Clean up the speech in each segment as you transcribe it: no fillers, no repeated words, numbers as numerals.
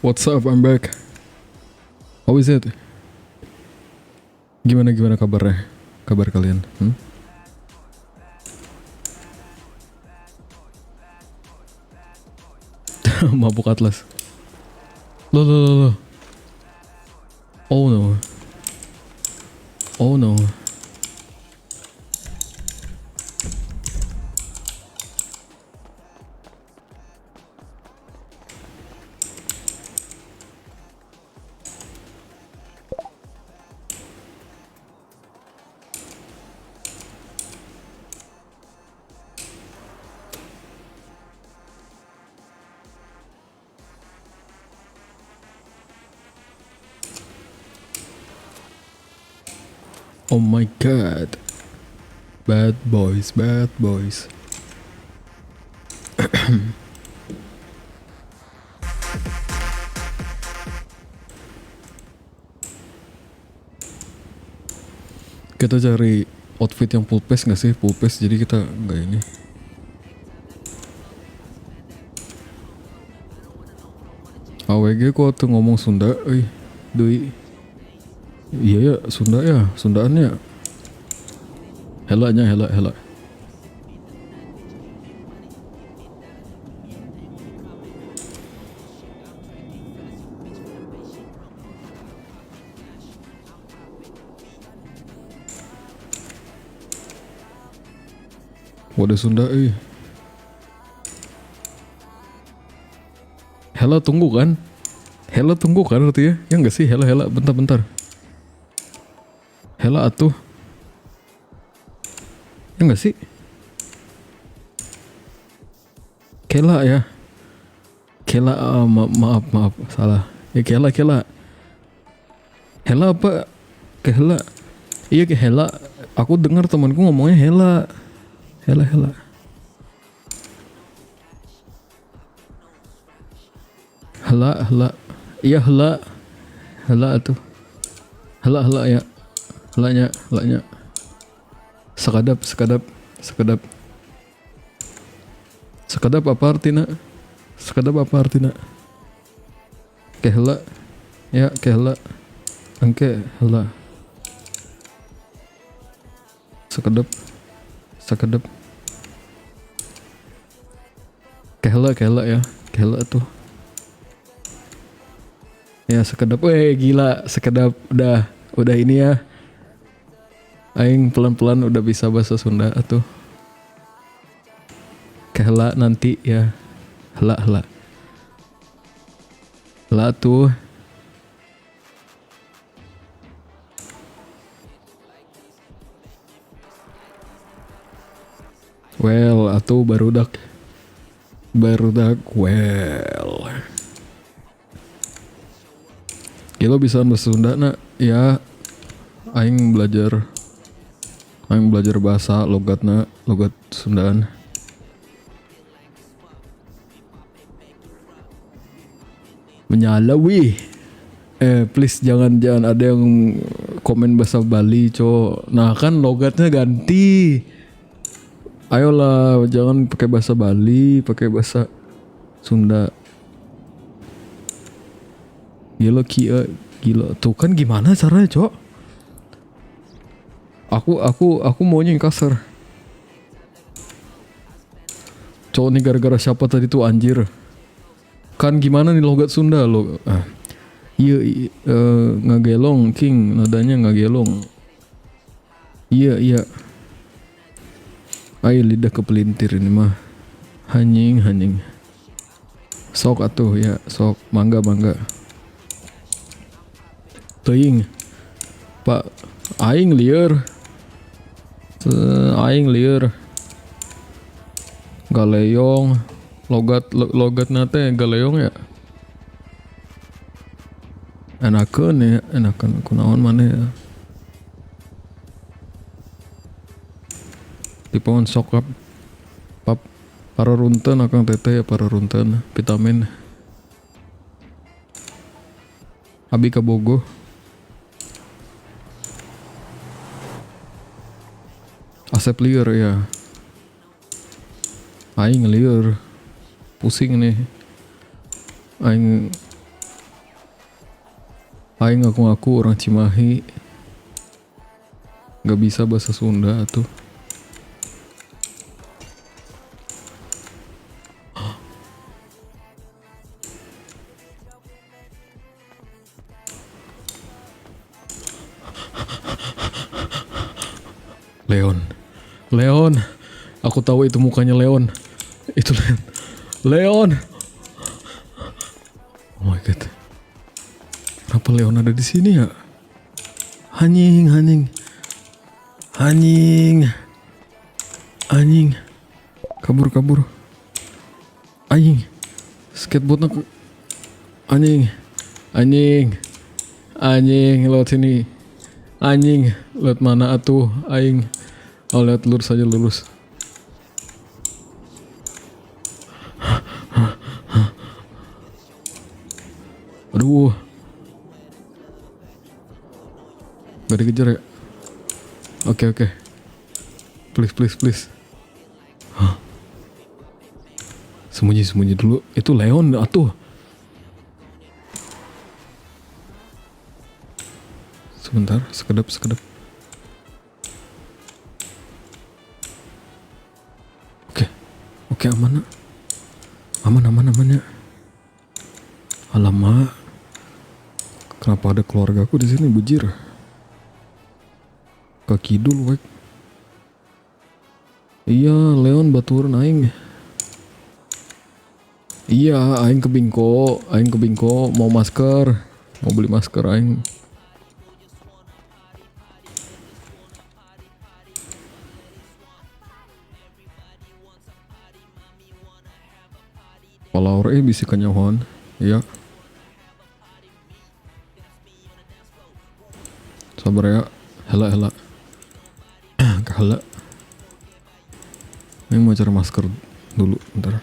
What's up, I'm back. How is it? Gimana kabarnya? Kabar kalian? Mabuk Atlas. Loh. Oh no. Oh my god. Bad boys. Kita cari outfit yang full face gak sih? Full face jadi kita nggak ini. AWG kok tuh ngomong Sunda, Doi. Iya ya, Sunda ya, Sundaannya. Helanya. Wadah Sunda, Hela tunggu kan artinya? Ya enggak sih, Hela, bentar. Hela atuh. Ya enggak sih? Kela ya. Kela, maaf, salah. Ya Kela. Hela apa? Kehela. Iya ke Hela. Aku dengar temanku ngomongnya Hela. Hela. Hela. Iya Hela. Hela atuh. Hela ya. Helanya. Sekadap. Sekadap apa artinya? Kehela. Ya, kehela. Angke hela. Sekadap. Kehela ya. Kehela tuh. Ya, sekadap. Gila, sekadap udah ini ya. Aing pelan-pelan udah bisa bahasa Sunda atuh. Kehela nanti ya. Hela. Hela tuh. Well, atuh barudak well. Gila bisa bahasa Sunda nak? Ya, aing belajar bahasa logat Sundaan. Menyala wih. Please jangan ada yang komen bahasa Bali, Nah kan logatnya ganti. Ayolah, jangan pakai bahasa Bali, pakai bahasa Sunda. Gila tuh kan gimana caranya, Aku maunya yang kasar. Nih gara-gara siapa tadi tuh anjir. Kan gimana nih logat Sunda lo? Iya, ngagelong King, nadanya ngagelong. Iya. Ayo lidah kepelintir ini mah. Hanying. Sok atuh ya, sok mangga. Teuing. Pak aing lieur. Galeong logat nate galeong ya. enakeun ya, enakeun kunaon maneh ya. Tipeun sok pap para runten akang teteh ya, para runten vitamin abi ka bogoh. Asep lieur ya. Aing lieur. Pusing nih. Aing ngaku-ngaku orang Cimahi. Gak bisa bahasa Sunda tuh. Leon. Aku tahu itu mukanya Leon. Itu Leon. Oh my god. Kenapa Leon ada di sini ya? Anjing. Kabur. Skateboardnya anjing lewat sini. Anjing lewat mana atuh aing. Oh lewat lurus aja lurus. Aduh. Gak dikejar ya? Oke. Please. Hah? Sembunyi dulu. Itu Leon atuh. Sebentar, sekedap. Oke, aman ya. Alamak. Kenapa ada keluargaku di sini bujir? Ke kidul wek. Iya, Leon baturan aing. Iya, aing ke Bingko mau beli masker aing. Palaur bisa kanyawan. Iya. Sabar ya. Hela. Kahala. Aing mau cari masker dulu, bentar.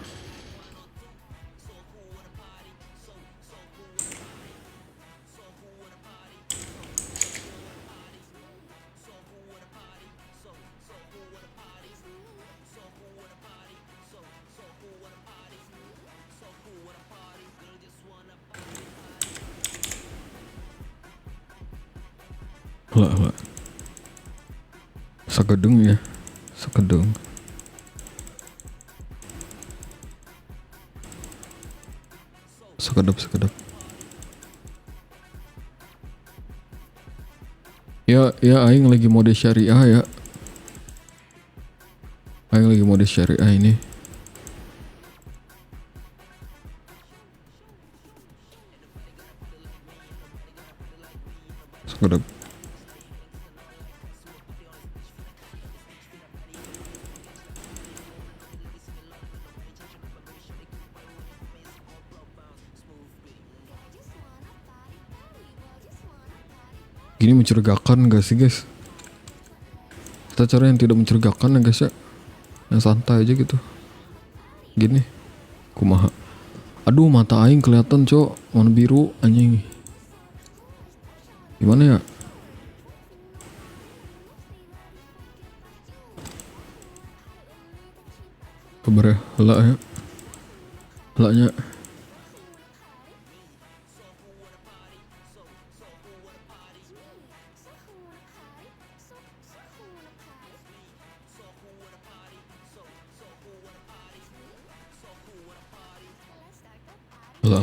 Hela. Sekedeng ya. Sekedap. Ya aing lagi mode syariah ya. Aing lagi mode syariah ini. Sekedap. Gini mencurigakan gak sih guys? Kita cara yang tidak mencurigakan ya guys ya. Yang santai aja gitu. Gini. Kumaha. Aduh mata aing kelihatan cok. Warna biru anjing. Gimana ya? Kabar ya. Helaknya. Lah.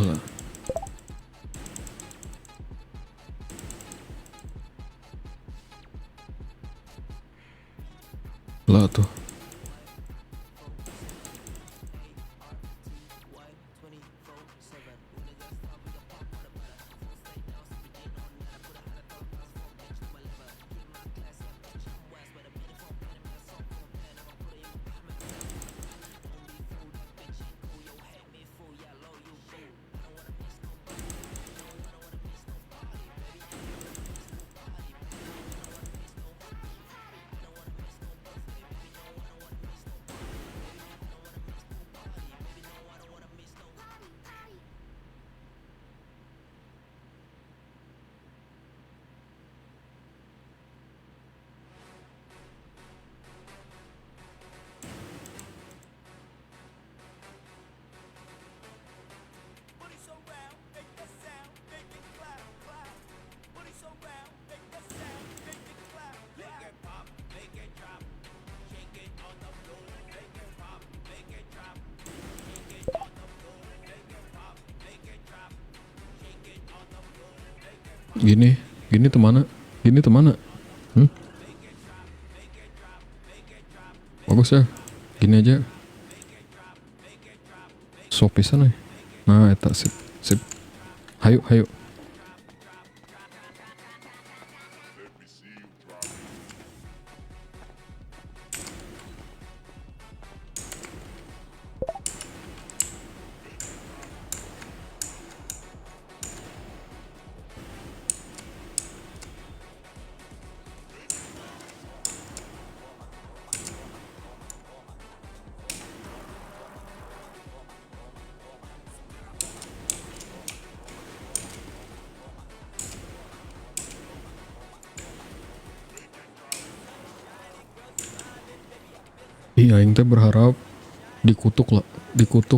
Lah tuh. Gini temana? Gini temana? Bagus ya. Gini aja. Sok pisan euy. Nah, eta sip. Hayu. Iya, aing teh berharap dikutuk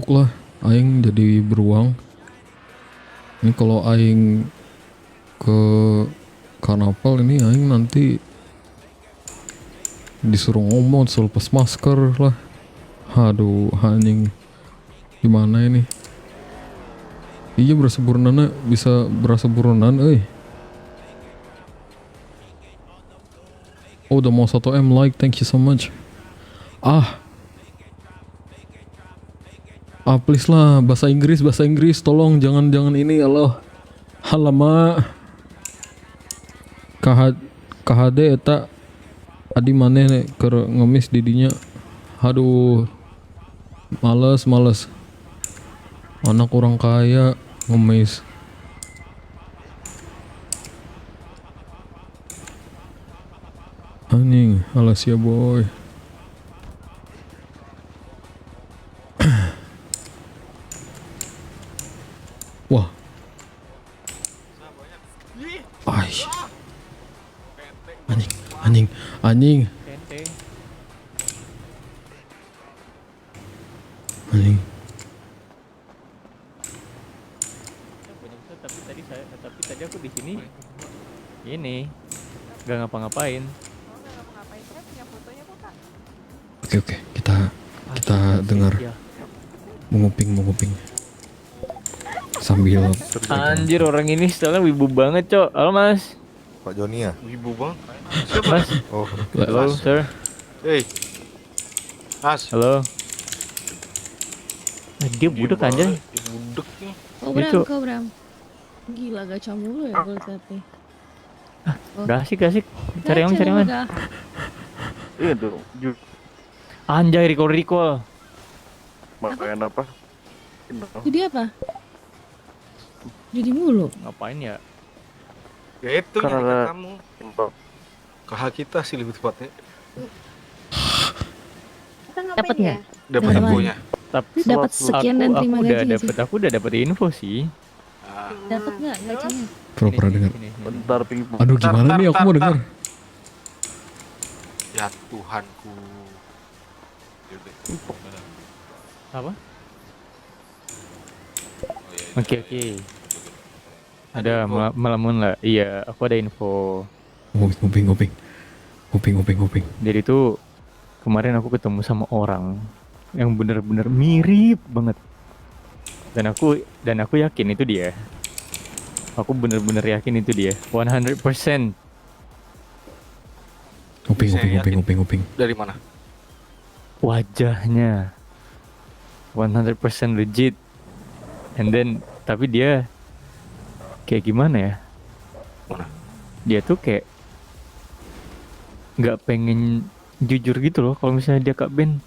lah aing jadi beruang. Ini kalau aing ke karnaval ini aing nanti disuruh ngomong suruh lepas masker lah. Aduh anjing, gimana ini? Iya berasa buronan, bisa berasa buronan Oh udah mau 1M like, thank you so much. Please lah, bahasa Inggris tolong jangan ini Allah. Halama KHD eta adi maneh keur ngemis didinya. Aduh. Males. Anak orang kaya ngemis. Anjing, alas ya boy. Wah. Aish. Anjing. Anjing. Tapi tadi aku di sini ini nggak ngapa-ngapain. Saya punya fotonya kok, Kak. Oke, kita dengar. Menguping sambil Anjir, orang ini stylenya wibu banget, Cok. Halo, Mas. Pak Joni ya? Wibu bang. Mas. Oh, Halo, sir. Hei, Mas. Halo. Dia budek anjay. Budek nih. Itu. Kau Bram. Gila gacha mulu ya kalau tapi. Gak asik. Cari yang. Iya dong. Anjay, recall. Makan apa? Jadi apa? Jadi mulu. Ngapain ya? Ya itu Karena- yang kamu. KH kita sih lebih tepatnya. Dapat nggak? Dapat Dapat. infonya. Tapi Dapat sekian dan terima gaji sih. Aku udah dapet info sih. Dapat nggak gacanya? pura-pura dengar. bentar pingpong. Aduh gimana nih aku mau dengar. Ya Tuhanku. Apa? Oke. Ada melamun lah. Iya, aku ada info. Nguping. Jadi tuh kemarin aku ketemu sama orang yang bener-bener mirip banget. Dan aku yakin itu dia. Aku bener-bener yakin itu dia. 100%. Nguping. Dari mana? Wajahnya 100% legit. And then tapi dia kayak gimana ya? Mana? Dia tuh kayak nggak pengen jujur gitu loh kalau misalnya dia Kak Ben.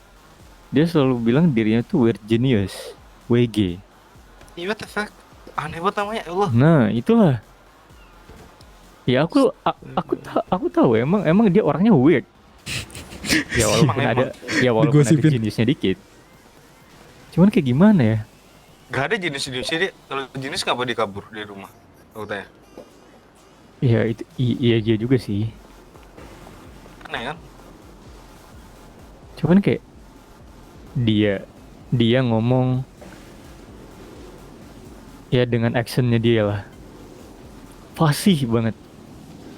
Dia selalu bilang dirinya tuh weird genius, WG. Iya, what the fuck? Aneh banget namanya, ya Allah. Nah, itulah. Ya aku tahu emang dia orangnya weird. Ya walaupun Emang. walaupun ada Digosipin. jenisnya dikit. Cuman kayak gimana ya? Gak ada jenis-jenisnya dia. Kalau jenis ngapa dia kabur dari rumah? Aku tanya. Ya itu iya dia juga sih. Aneh kan? Cuman kayak dia ngomong ya dengan actionnya dia lah. Fasih banget.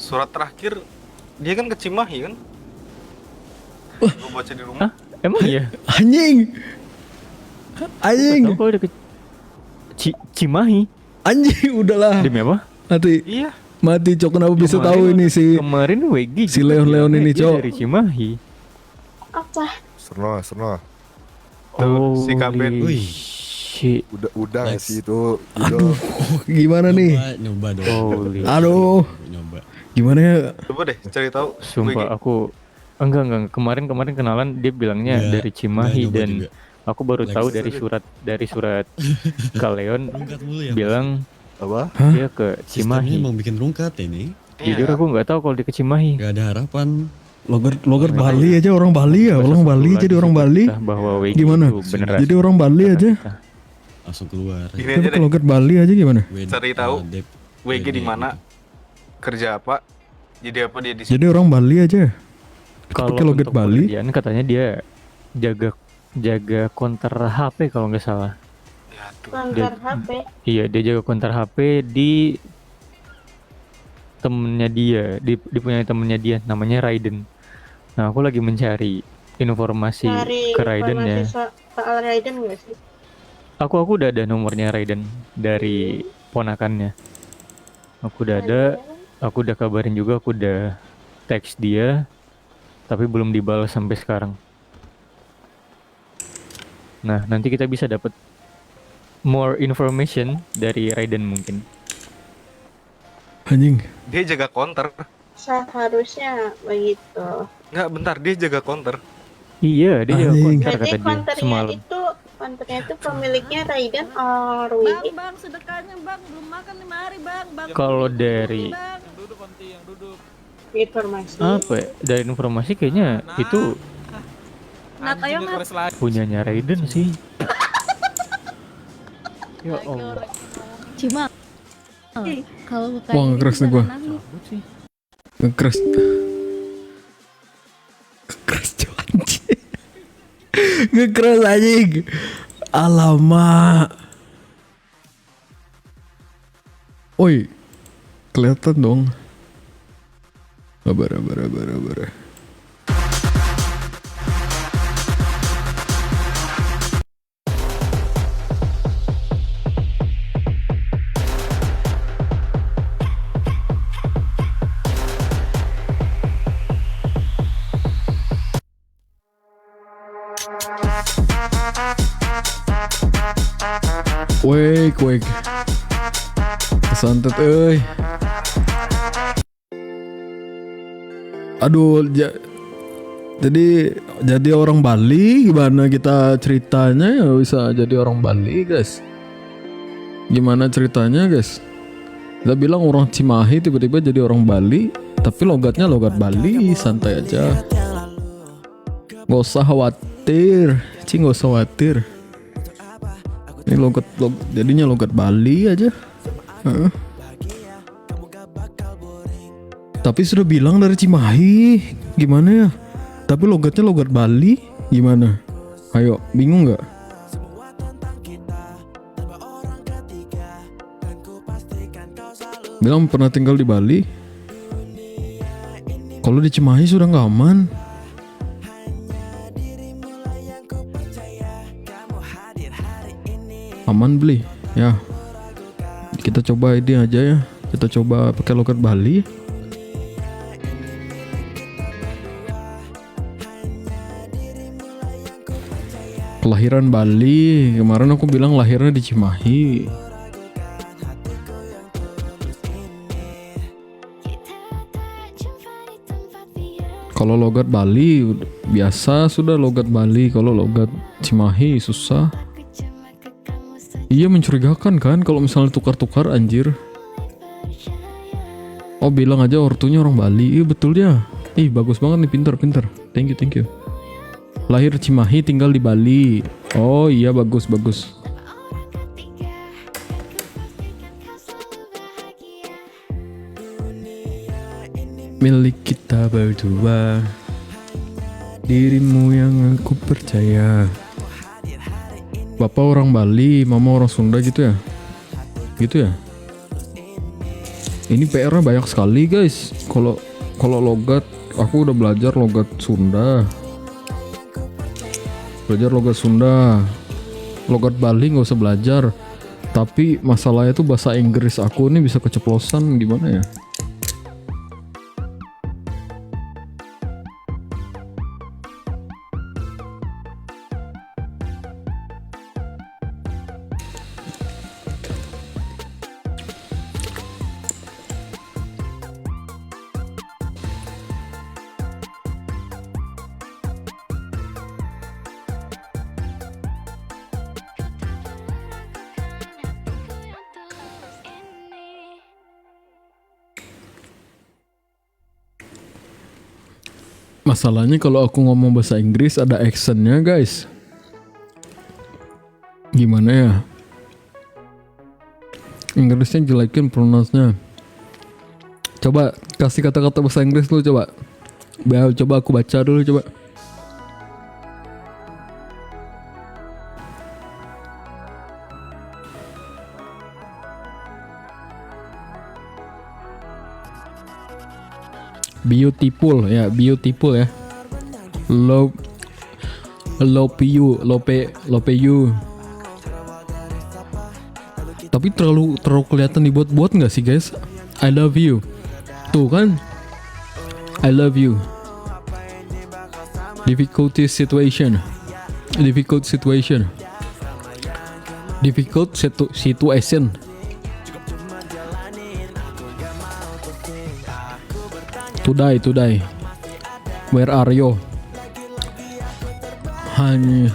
Surat terakhir dia kan ke Cimahi kan? Gue baca di rumah. Hah? Emang iya? Anjing. Tahu kalau udah ke Cimahi. Anjing udahlah. Demi apa? Nanti Iya. Mati Cok, kenapa bisa tahu ini si Kemarin Wegi si juga Leon bilangnya ini, dia Cok. dari Cimahi. Apa? Serno. Tuh, si Kaben. Wih. Shit. Udah nggak Next. sih itu? Aduh, gimana nih? Nyoba dong. Holy Aduh, Nyoba. gimana ya? Coba deh cari tahu. Sumpah aku enggak kemarin kenalan dia bilangnya Nggak, dari Cimahi nggak nyoba dan juga. aku baru Like tahu serius. dari surat ke Leon Rungkat mulu ya. bilang Apa? Hah? dia ke Sistemnya Cimahi. emang bikin rungkat ini. Jujur aku nggak tahu kalau dia ke Cimahi. Gak ada harapan. Logat Bali aja, orang Bali ya, orang Bali jadi orang Bali. Bahwa Wegi Gimana? itu beneran. Jadi orang Bali aja. Langsung keluar. Gini Tapi aja deh. logat Bali aja gimana? Cari tahu WG di mana, kerja apa, jadi apa dia di sini. Jadi orang Bali aja. Kalau Pakai logat untuk Bali. pekerjaan katanya dia jaga counter HP kalau nggak salah. Ya tuh. Langgar HP. Iya, dia jaga counter HP di temennya dia, dipunyai temennya dia, namanya Raiden. Nah, aku lagi mencari informasi Cari ke Raiden ya. informasi soal Raiden nggak sih? Aku udah ada nomornya Raiden dari ponakannya. Aku udah ada, aku udah kabarin juga, aku udah teks dia, tapi belum dibalas sampai sekarang. Nah, nanti kita bisa dapat more information dari Raiden mungkin. Anjing. Dia jaga counter. Seharusnya begitu. Nggak, bentar, dia jaga counter. Iya, dia jaga Anjing. counter Berarti kata dia konternya semalam. itu pemiliknya Raiden or Bang, Wigi? bang, sedekahnya bang, belum makan 5 hari bang. Bang, Kalau duduk, dari bang. Informasi. apa ya? Dari informasi kayaknya itu Nat, ayo Nat. punyanya Raiden sih. Ya Allah. Cuma kalau bukan Wah, ngekeras nih gua. Cabut sih. Ngekeras. Ngekeras cuy, anjing. Ngekeras anjing. Alamak. Oi. Kelihatan dong. Sabar. Wake. Kesantet euy. Aduh, jadi orang Bali gimana kita ceritanya ya bisa jadi orang Bali, guys. Gimana ceritanya, guys? Kita bilang orang Cimahi tiba-tiba jadi orang Bali, tapi logatnya logat Bali, santai aja. Gak usah khawatir, gak usah khawatir. Ini jadinya logat Bali aja. Heeh. Tapi sudah bilang dari Cimahi, gimana ya? Tapi logatnya logat Bali, gimana? Ayo, bingung nggak? Bilang pernah tinggal di Bali. Kalau di Cimahi sudah nggak aman. Aman beli, ya. Kita coba ini aja ya. Kita coba pakai logat Bali. Kelahiran Bali. Kemarin aku bilang lahirnya di Cimahi. Kalau logat Bali biasa sudah logat Bali. Kalau logat Cimahi susah. Iya, mencurigakan kan kalau misalnya tukar-tukar, anjir. Oh, bilang aja ortunya orang Bali. Iya betul ya. Ih, bagus banget nih, pinter. Thank you. Lahir Cimahi, tinggal di Bali. Oh iya, bagus. Milik kita berdua, dirimu yang aku percaya. Bapak orang Bali, mama orang Sunda gitu ya? Gitu ya? Ini PR-nya banyak sekali, guys. Kalau logat, aku udah belajar logat Sunda. Logat Bali nggak usah belajar. Tapi masalahnya tuh bahasa Inggris aku nih bisa keceplosan, gimana ya? Masalahnya kalau aku ngomong bahasa Inggris ada accentnya guys. Gimana ya? Inggrisnya jelekin pronounce-nya. Coba kasih kata-kata bahasa Inggris dulu coba. Coba aku baca dulu coba. Beautiful ya, beautiful ya. Love you. Tapi terlalu kelihatan dibuat-buat nggak sih guys? I love you. Tuh kan? I love you. Difficult situation. Today. Where are you? Hanya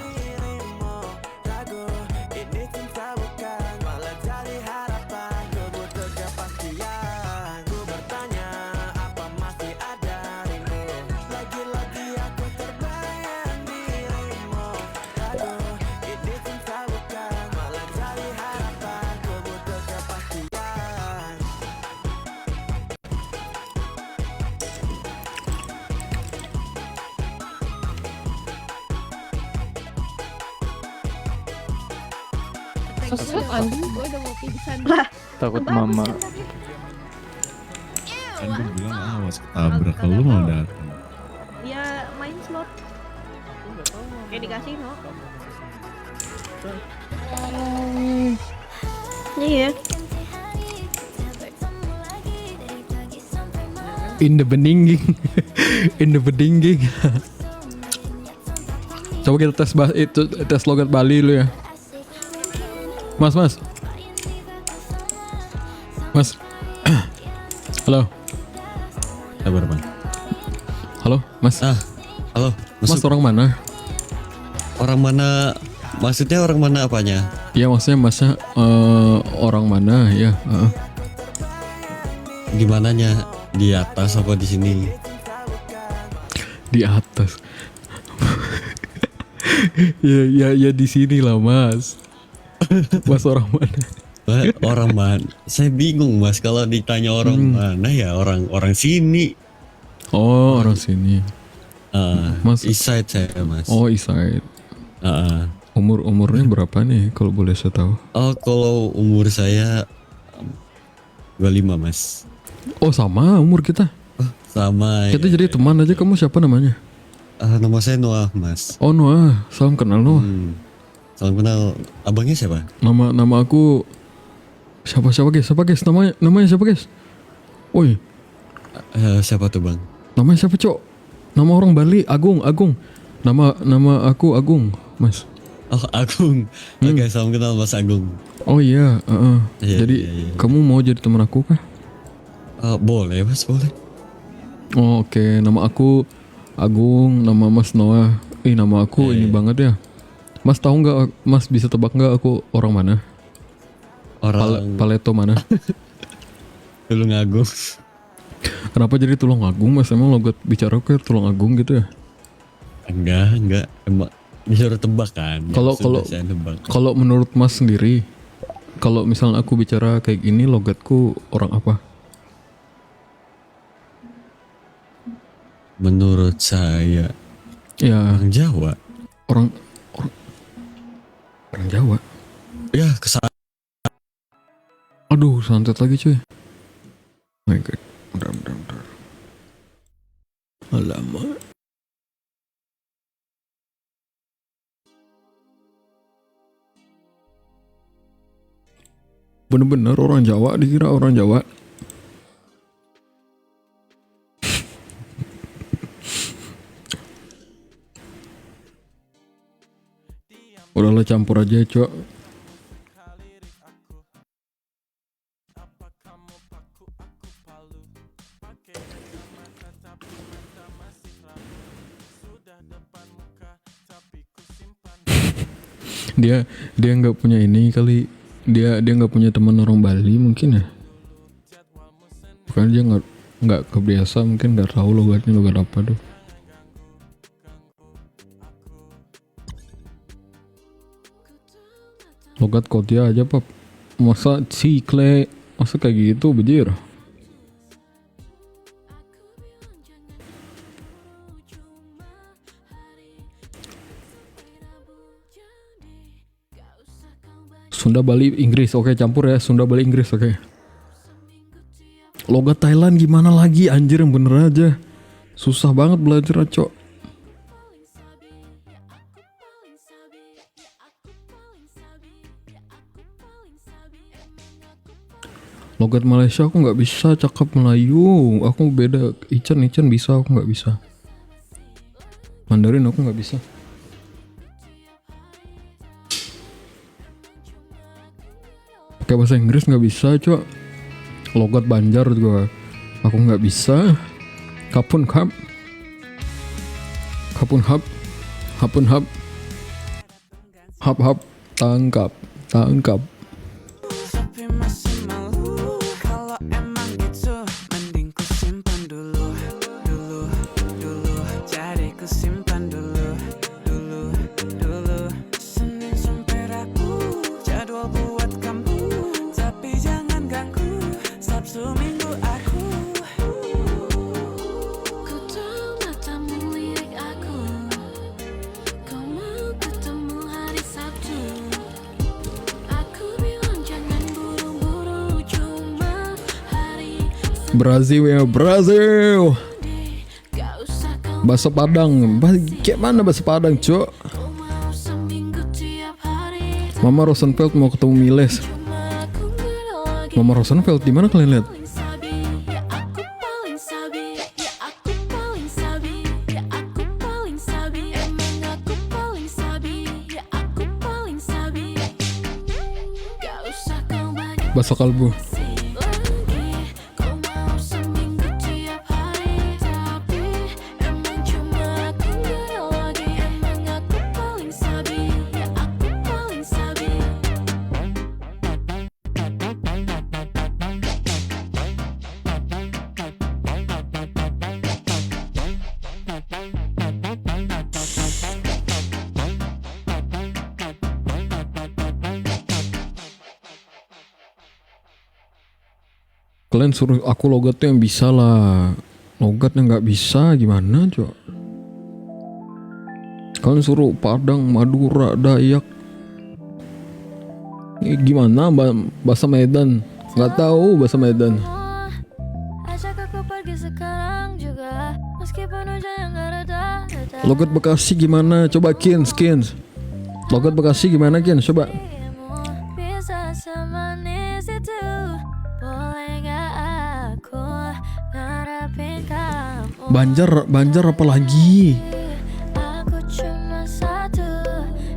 Sosok anjing gue udah mau pingsan. Takut mama. Kan gue bilang awas ketabrak kalau lu mau datang. Ya main slot. Kayak dikasih no. Iya. in the bening. Coba kita tes logat Bali dulu ya. Mas. Halo. Sabar bang. Halo, Mas. Halo. Mas Masuk. orang mana? Orang mana? Maksudnya orang mana apanya? Ya maksudnya Masnya orang mana ya? Gimananya? Di atas apa di sini? Di atas. ya di sini lah Mas. Mas orang mana? Orang mana? Saya bingung mas kalau ditanya orang mana ya orang sini. Oh orang sini. Mas. East side saya mas. Oh East side. Umurnya berapa nih kalau boleh saya tahu? Oh kalau umur saya 25 mas. Oh sama umur kita. Sama. Kita jadi teman aja. Kamu siapa namanya? Nama saya Noah mas. Oh Noah. Salam kenal Noah. Salam kenal. Abangnya siapa? Nama aku siapa guys? Namanya siapa guys? Woi. Siapa tuh bang? Namanya siapa cok? Nama orang Bali Agung. Nama aku Agung Mas. Oh Agung. Oke, salam kenal Mas Agung. Oh iya. Iya, Jadi iya. kamu mau jadi teman aku kah? Boleh mas, boleh. Oh, oke. Nama aku Agung. Nama Mas Noah. Nama aku ini banget ya. Mas tahu nggak? Mas bisa tebak nggak aku orang mana? Orang Paleto mana? Tulung Agung. Kenapa jadi Tulung Agung Mas? Emang logat bicara ke Tulung Agung gitu ya? Enggak. Emang disuruh tebak kan? Kalau menurut Mas sendiri, kalau misalnya aku bicara kayak gini, logatku orang apa? Menurut saya Ya orang Jawa. orang Jawa. Ya kesana. Aduh, santet lagi cuy. My God. Bentar. Alamak. Bener-bener orang Jawa, dikira orang Jawa. Udahlah campur aja cok. Dia nggak punya ini kali. Dia nggak punya teman orang Bali mungkin ya. Bukan dia nggak kebiasa, mungkin nggak tahu logat apa tuh. Logat kotia aja pap. Masa cikle, masa kayak gitu bejir. Sunda Bali Inggris, oke campur ya. Sunda Bali Inggris, oke. Logat Thailand gimana lagi anjir, yang bener aja. Susah banget belajar cok. Logat Malaysia aku nggak bisa cakap Melayu. Aku beda. Ican bisa, aku nggak bisa. Mandarin aku nggak bisa. Pakai bahasa Inggris nggak bisa cok. Logat Banjar juga aku nggak bisa. Kapun hap, hap, tangkap. Tapi masih malu kalau emang gitu, mending ku simpan dulu. Jadi ku simpan dulu. Senin sampai Rabu jadwal buat kamu, tapi jangan ganggu Sabtu Minggu aku. Ku tahu matamu lirik aku, kau mau ketemu hari Sabtu. Aku bilang jangan buru-buru, cuma hari Brazil ya, Brazil. gak usah kau Bahasa Padang, kayak mana bahasa Padang cok? mau seminggu tiap hari. Mama Rosenfeld mau ketemu Miles. Cuma aku gak ada lagi Mama Rosenfeld di mana kalian lihat? paling sabi. Ya aku paling sabi, ya aku paling sabi, ya aku paling sabi. Emang aku paling sabi, ya aku paling sabi. Gak usah kau bagi Bahasa kalbu. lagi, kau mau seminggu tiap hari. Tapi emang cuma aku gak ada lagi. Emang aku paling sabi, ya aku paling sabi. Kalian suruh aku logatnya yang bisa lah. Logatnya nggak bisa gimana cok? Kalian suruh Padang, Madura, Dayak. Ini gimana bahasa Medan? Nggak tahu bahasa Medan. Ajak aku pergi sekarang juga, meskipun hujan gak reda. Logat Bekasi gimana? Coba Kins. Logat Bekasi gimana Kins? Coba. Bisa semanis itu, boleh gak aku ngarepin kamu. Banjar apa lagi? Aku cuma satu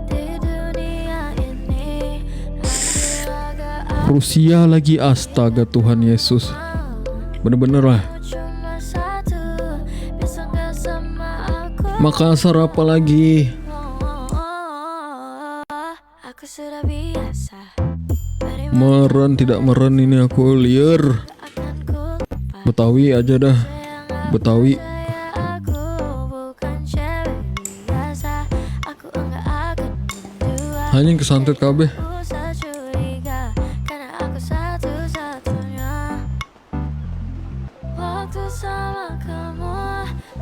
di dunia ini. Aku agak Rusia lagi, astaga Tuhan Yesus. Bener-bener lah. aku cuma satu, bisa gak sama aku. Makassar apa lagi? Aku sudah biasa. Meren tidak meren ini aku liar. Akan ku lupa. Betawi aja dah. Betawi. Aku bukan cewek biasa. Aku enggak akan mendua. Hanya kesantet kabeh. Usah curiga, karena aku satu-satunya. Waktu sama kamu,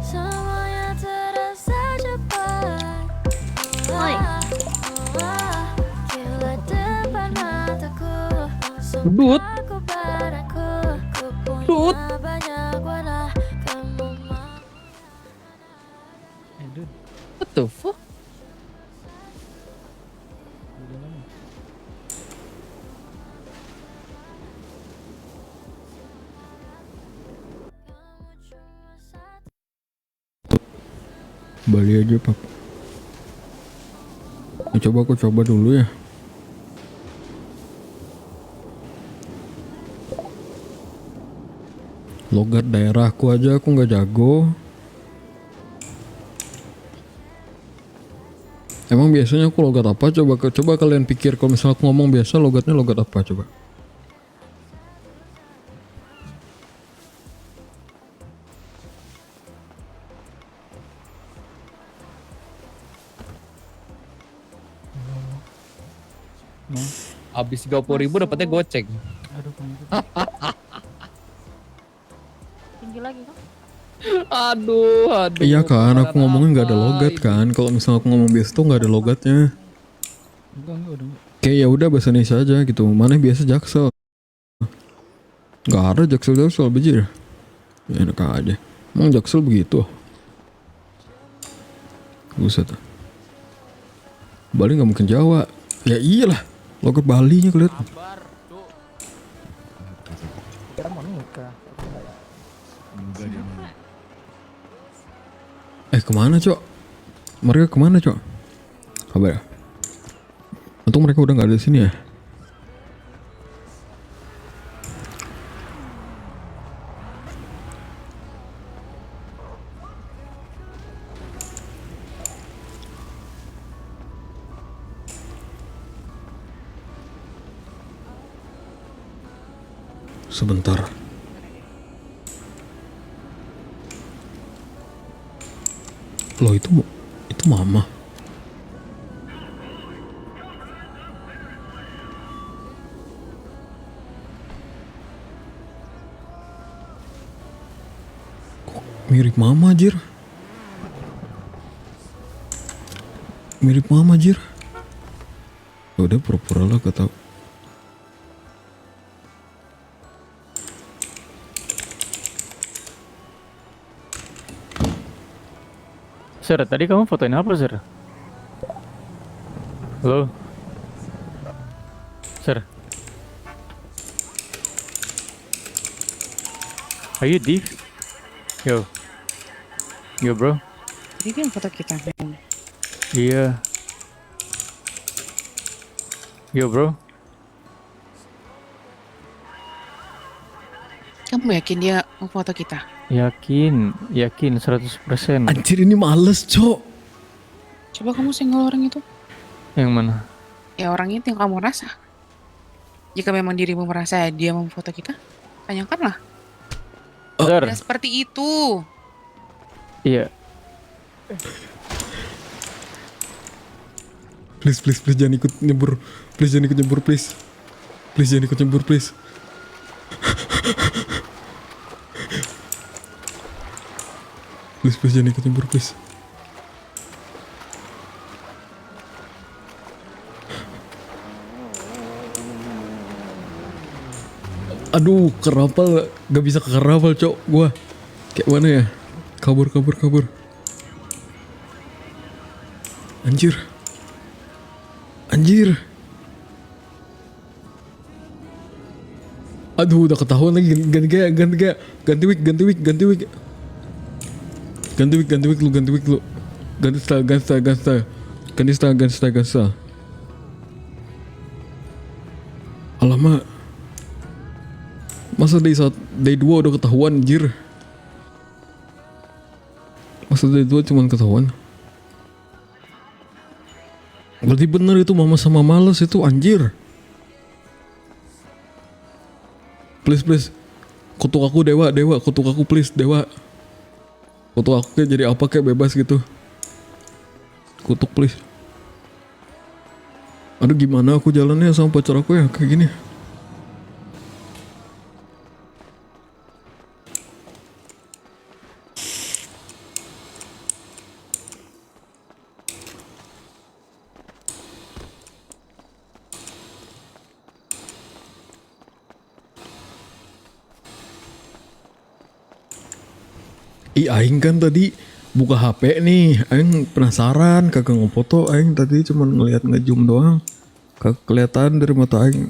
semuanya terasa cepat. Oi. Gila depan mataku, langsung Dut. aku padaku. Ku Dut. punya banyak warna, kamu mau. What the fuck? Bali aja pap. Coba aku coba dulu ya. Logat daerahku aja aku nggak jago. Emang biasanya aku logat apa? Coba kalian pikir kalau misalnya aku ngomong biasa logatnya logat apa coba? Habis 30.000 dapetnya goceng. Tinggi lagi kan? Aduh. Iya kan, aku ngomongnya nggak ada logat kan. Kalau misalnya aku ngomong biasa tuh nggak ada logatnya. Enggak. Kayak ya udah bahasa Indonesia aja gitu. Mana biasa Jaksel. Nggak ada Jaksel bejir. Ya enak aja. Emang Jaksel begitu. Buset. Bali nggak mungkin Jawa. Ya iyalah. Logat Balinya kelihatan. Kira mau nikah. Kemana cok? Mereka kemana cok? Kabar ya? Untung mereka udah nggak ada di sini ya. Sebentar. Loh itu mama. Kok mirip mama anjir? Mirip mama anjir. Ya udah pura-pura lah kata. Sir, tadi kamu fotoin apa, Sir? Halo? Sir? Are you Div? Yo, bro. Jadi dia foto kita. Iya. Yo, bro. Kamu yakin dia foto kita? Yakin 100%. Anjir ini males cok. Coba kamu senggol orang itu. Yang mana? Ya orang itu yang kamu rasa. Jika memang dirimu merasa dia memfoto kita, tanyakanlah. Sir. Tidak seperti itu. Iya. Please jangan ikut nyebur. Please jangan ikut nyebur please. Please jangan ikut nyebur please. Please jangan ikut nyebur please. Aduh, kerapal gak bisa ke kerapal cok gua. Kayak mana ya? Kabur. Anjir. Aduh, udah ketahuan lagi. Ganti wig lu. Ganti style. Alamak. Masa day 2 udah ketahuan anjir. Masa day 2 cuman ketahuan. Berarti bener itu mama sama males itu anjir. Please. Kutuk aku dewa, kutuk aku please dewa. Kutuk aku kayak jadi apa kayak bebas gitu. Kutuk please. Aduh gimana aku jalannya sama pacar aku ya kayak gini. Aing kan tadi buka HP nih, Aing penasaran kagak ngefoto, Aing tadi cuman ngeliat ngezoom doang, kagak kelihatan dari mata Aing.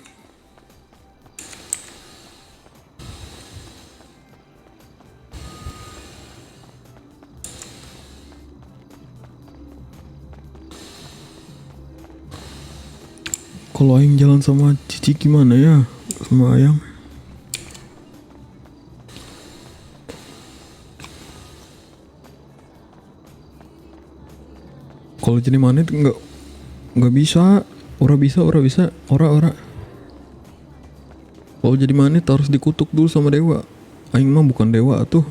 Kalau Aing jalan sama Cici gimana ya, sama Ayang? Kalau jadi manet nggak bisa, ora. Kalau jadi manet harus dikutuk dulu sama dewa. Aing mah bukan dewa tuh.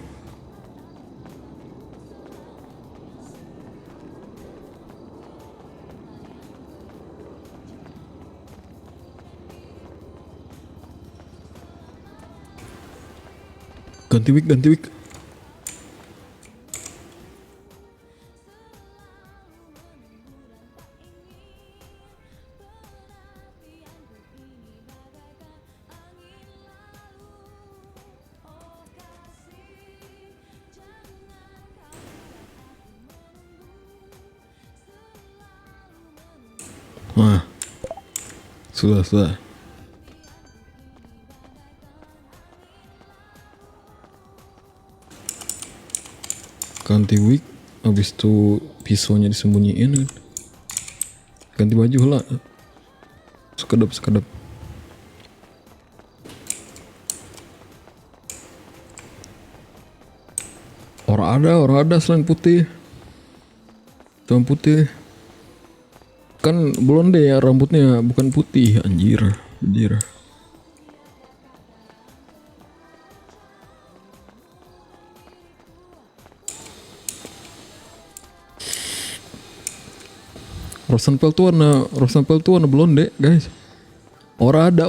Ganti wig, ganti wig. Nah, sudah. Ganti wig, habis itu pisaunya disembunyiin kan. Ganti baju lah. Sekedap. Orang ada selain putih. Cuma putih. Kan blonde ya rambutnya, bukan putih, anjir. Rosenfeld tuh warna blonde, guys. Ora ada.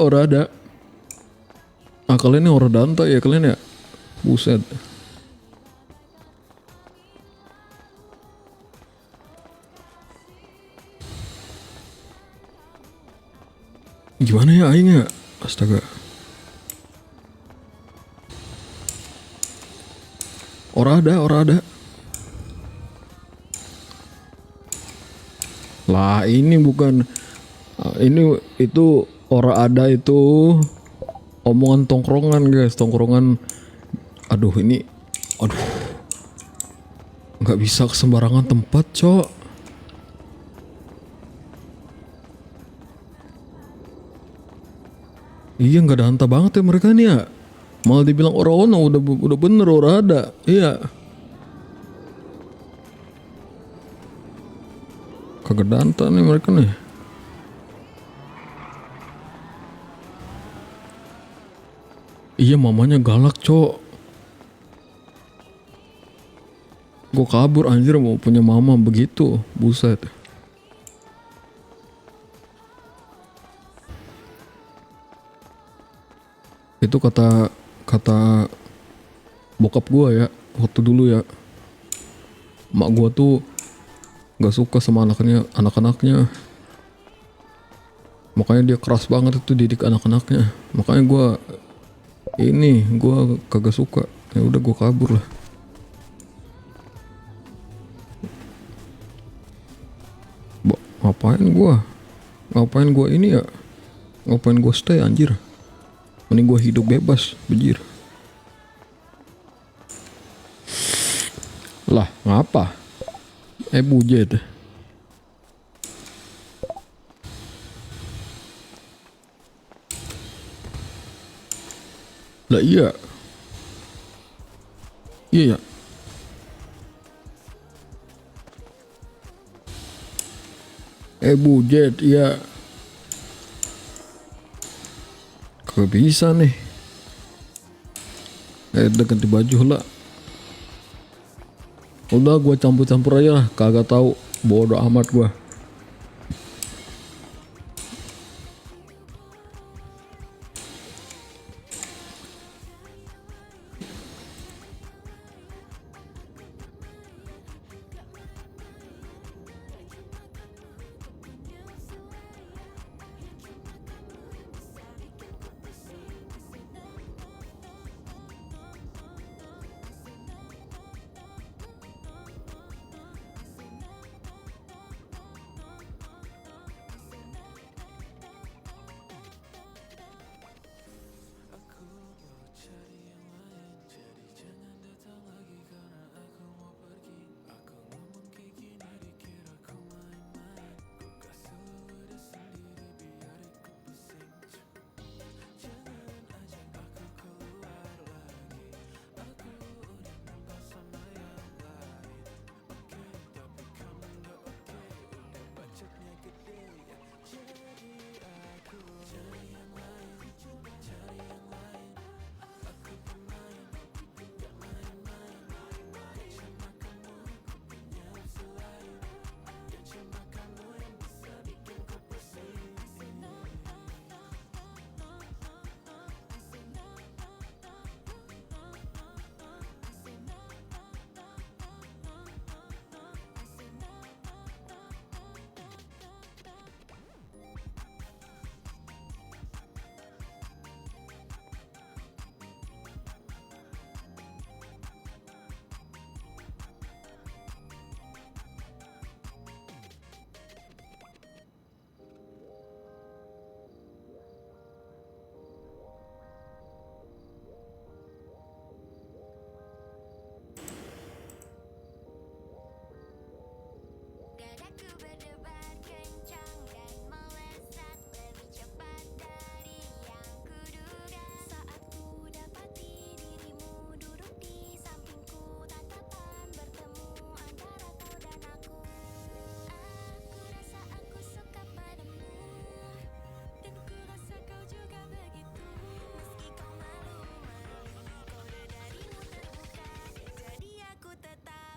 Ah, kalian ini orang Danta ya kalian ya? Buset. Gimana ya aing ya? Astaga. Ora ada. Lah ini bukan itu ora ada itu omongan tongkrongan guys, aduh nggak bisa ke sembarangan tempat cok. Iya nggak ada hanta banget ya mereka nih ya, malah dibilang ora ono udah bener ora ada. Iya kagak danta nih mereka nih. Iya mamanya galak cok. Gue kabur anjir mau punya mama begitu, buset. Itu kata bokap gue ya waktu dulu ya. Mak gue tuh gak suka sama anak-anaknya. Makanya dia keras banget itu didik anak-anaknya. Makanya gue kagak suka. Ya udah gue kabur lah. Ngapain gue ini ya? Ngapain gue stay anjir? Mending gue hidup bebas, bejir. Lah, ngapa? Bujet. Lah iya. Iya ya. Bujet, ya. Kagak bisa nih. Udah ganti baju lah. Udah gue campur aja lah, kagak tahu, bodoh amat gue.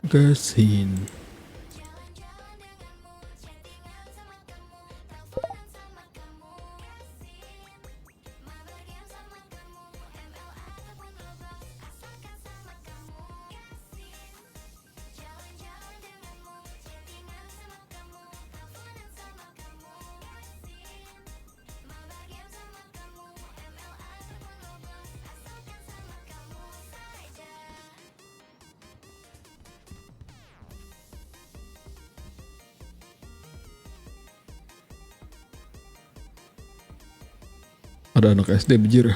Gasin. Ada anak SD bejir.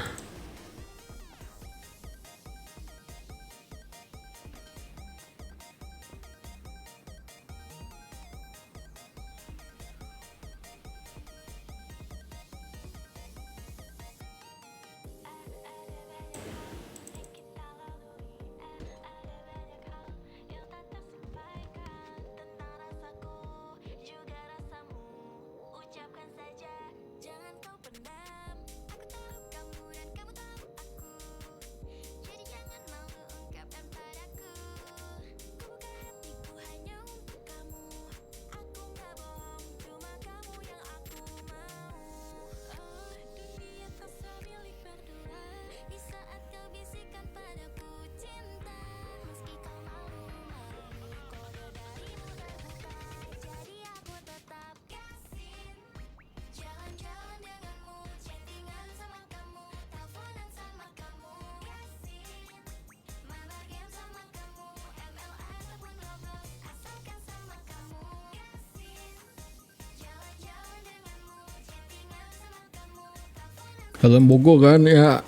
Helm Bogo kan ya.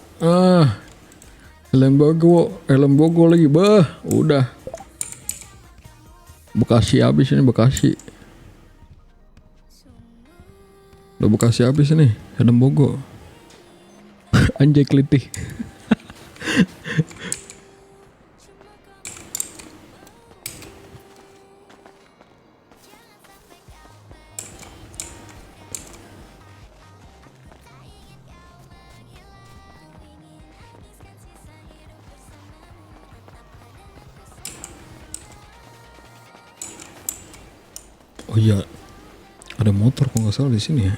Helm Bogo lagi bah. Udah. Bekasi habis ini Bekasi. Udah Bekasi habis ini Helm Bogo. Anjay kelitih. Oh iya, ada motor kok nggak salah di sini ya.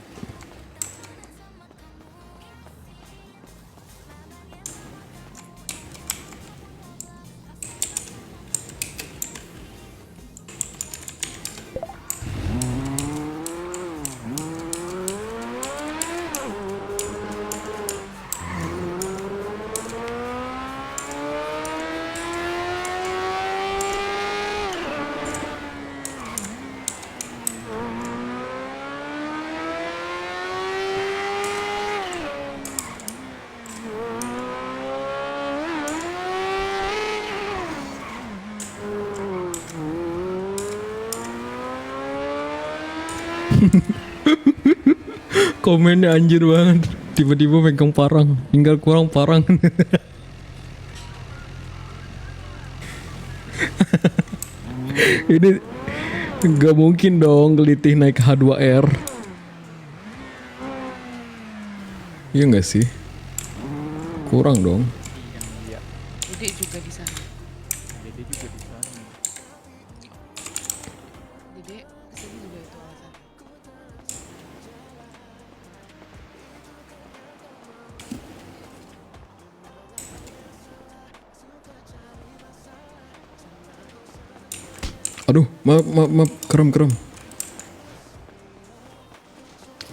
Komennya anjir banget. Tiba-tiba megang parang, tinggal kurang parang. Ini nggak mungkin dong gelitih naik H2R. Iya nggak sih? Kurang dong. Dede juga di sana. Dede kesini juga itu alasan. Aduh, maaf, kerem.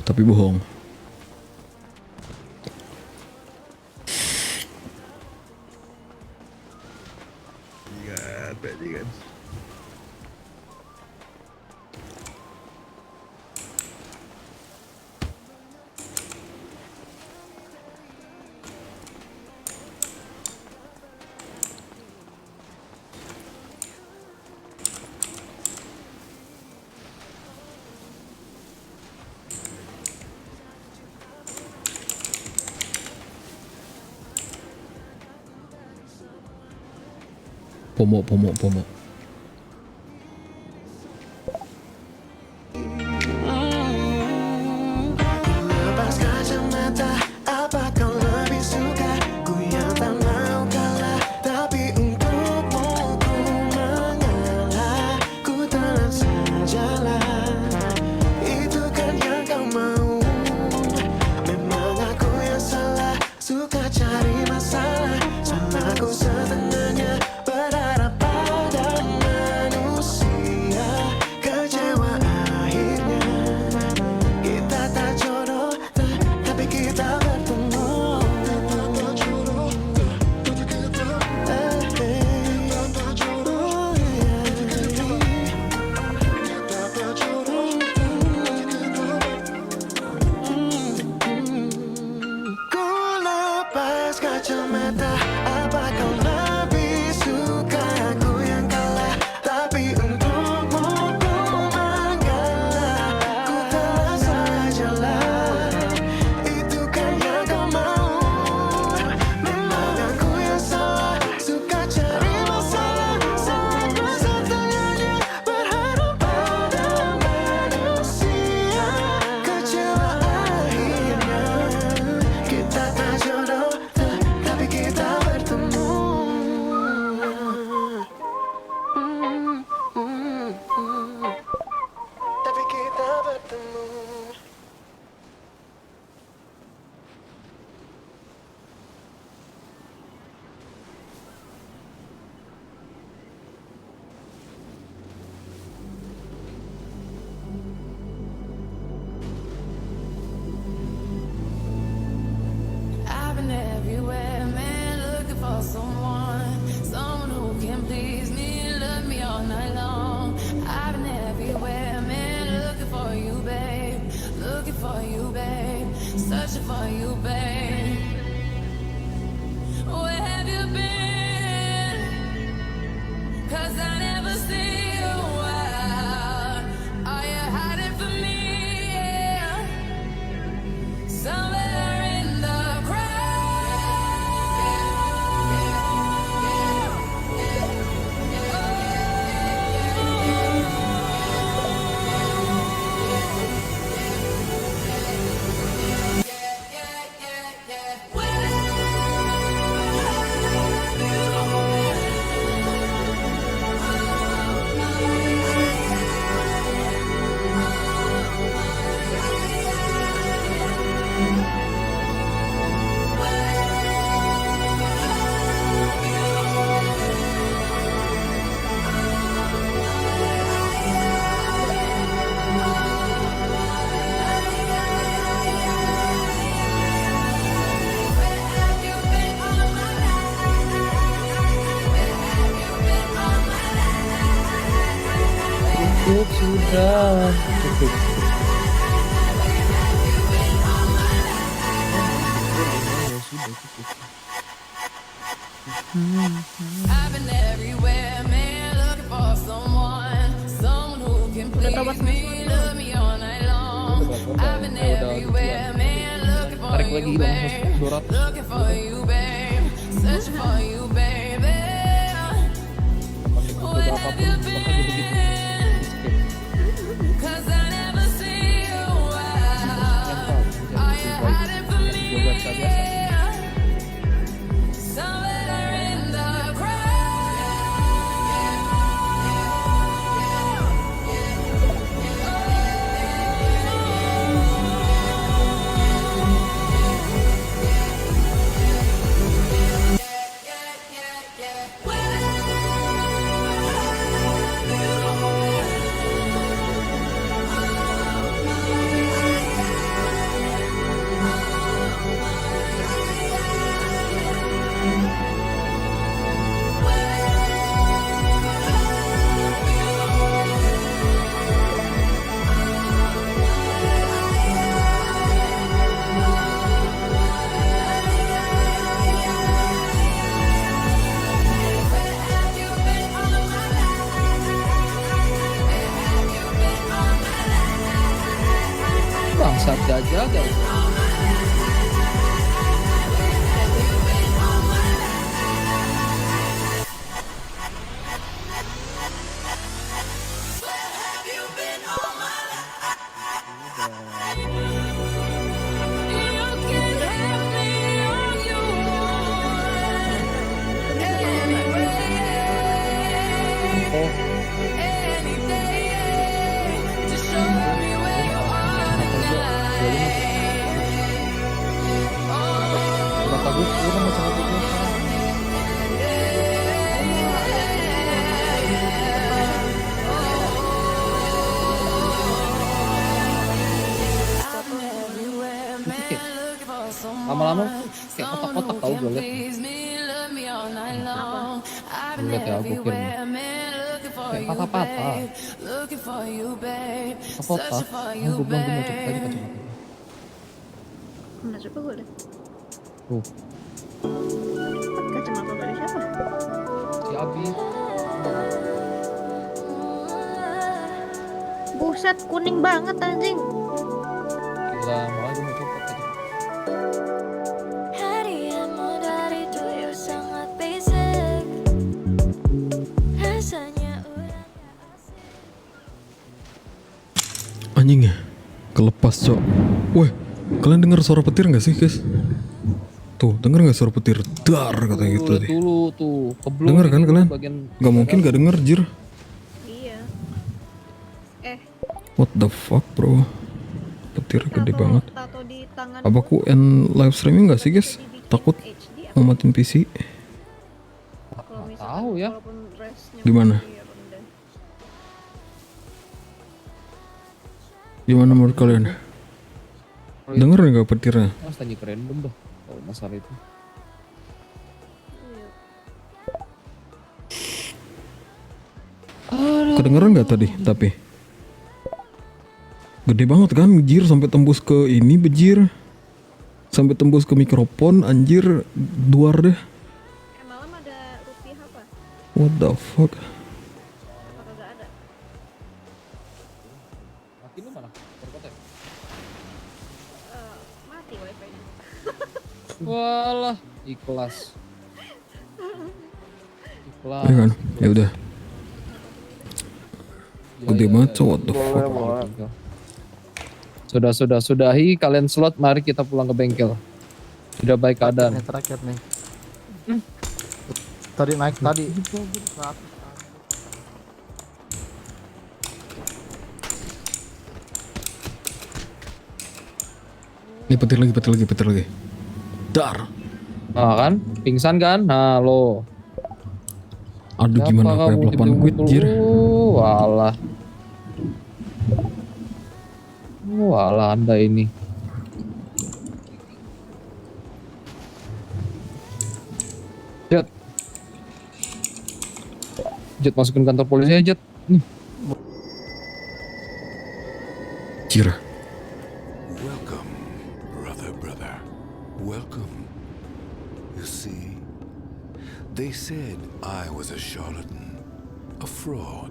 Tapi bohong. Pomo. Lepas kacamata, apa kau lebih suka? Ku yang tak mau kalah, tapi untukmu ku mengalah. searching for you, babe. Where have you been? 'Cause I never see you out. Are you hiding from me? Somewhere in the Cukup sudah. Cukup. I've been everywhere, man, looking for someone who can please me, love me all night long. I've been everywhere, man, looking for Tarik you, lagi dong, babe. 200. Looking for you, babe. Searching for you, baby. Where have you been? 'Cause I never see you out. Are you hiding from me? Somewhere in the Bangsat gak jaga. Berapa gue kurang sama gue sekarang. Lama-lama kayak kotak-kotak tau gue liat. Gue liat ya, gue kirim. Kayak patah-patah. Apa-apa? Gue bilang gue mau cepet aja kacamata. Mana coba gue liat. Tuh, Kacamata dari siapa? si Abi. Buset, kuning banget anjing. Gila, malah gue mau cepet aja. Harianmu dari dulu sangat basic. Rasanya udah gak asik. Anjing ya, kelepas cok. Weh, kalian dengar suara petir nggak sih guys? Tuh, denger nggak suara petir? Dar katanya gitu Lihat tadi. dulu tuh, keblok. Denger kan ini kalian? bagian Gak mungkin gak denger jir. Iya. What the fuck bro? Petir gede banget. Tato di tangan. Apa aku end live streaming gak sih guys? Takut mau matiin PC. tahu ya. Gimana? Gimana menurut kalian? Denger nggak petirnya? Mas tanya ke random dah kalau masalah itu. Kedengeran nggak tadi? Tapi gede banget kan, bejir sampai tembus ke ini bejir. Sampai tembus ke mikrofon anjir, duar deh. Malam ada rupiah apa? What the fuck? Apa kagak ada? Mati lu mana? Berkota ya? Mati wifi-nya. Walah, ikhlas. Ikhlas. Ya kan? Ya udah. Ya, Gede ya, banget, ya. so what the fuck? Sudahi kalian slot, mari kita pulang ke bengkel. Sudah baik keadaan. Terakhir nih. Tadi naik tadi. Nih petir lagi. Dar. Nah kan, pingsan kan? Nah lo. Aduh gimana aku yang 8 quit jir. Walah. Walah Anda ini. Jet. Jet masukin kantor polisi aja, Jet. Nih. Jir. Welcome, brother. Welcome. You see, they said I was a charlatan, a fraud,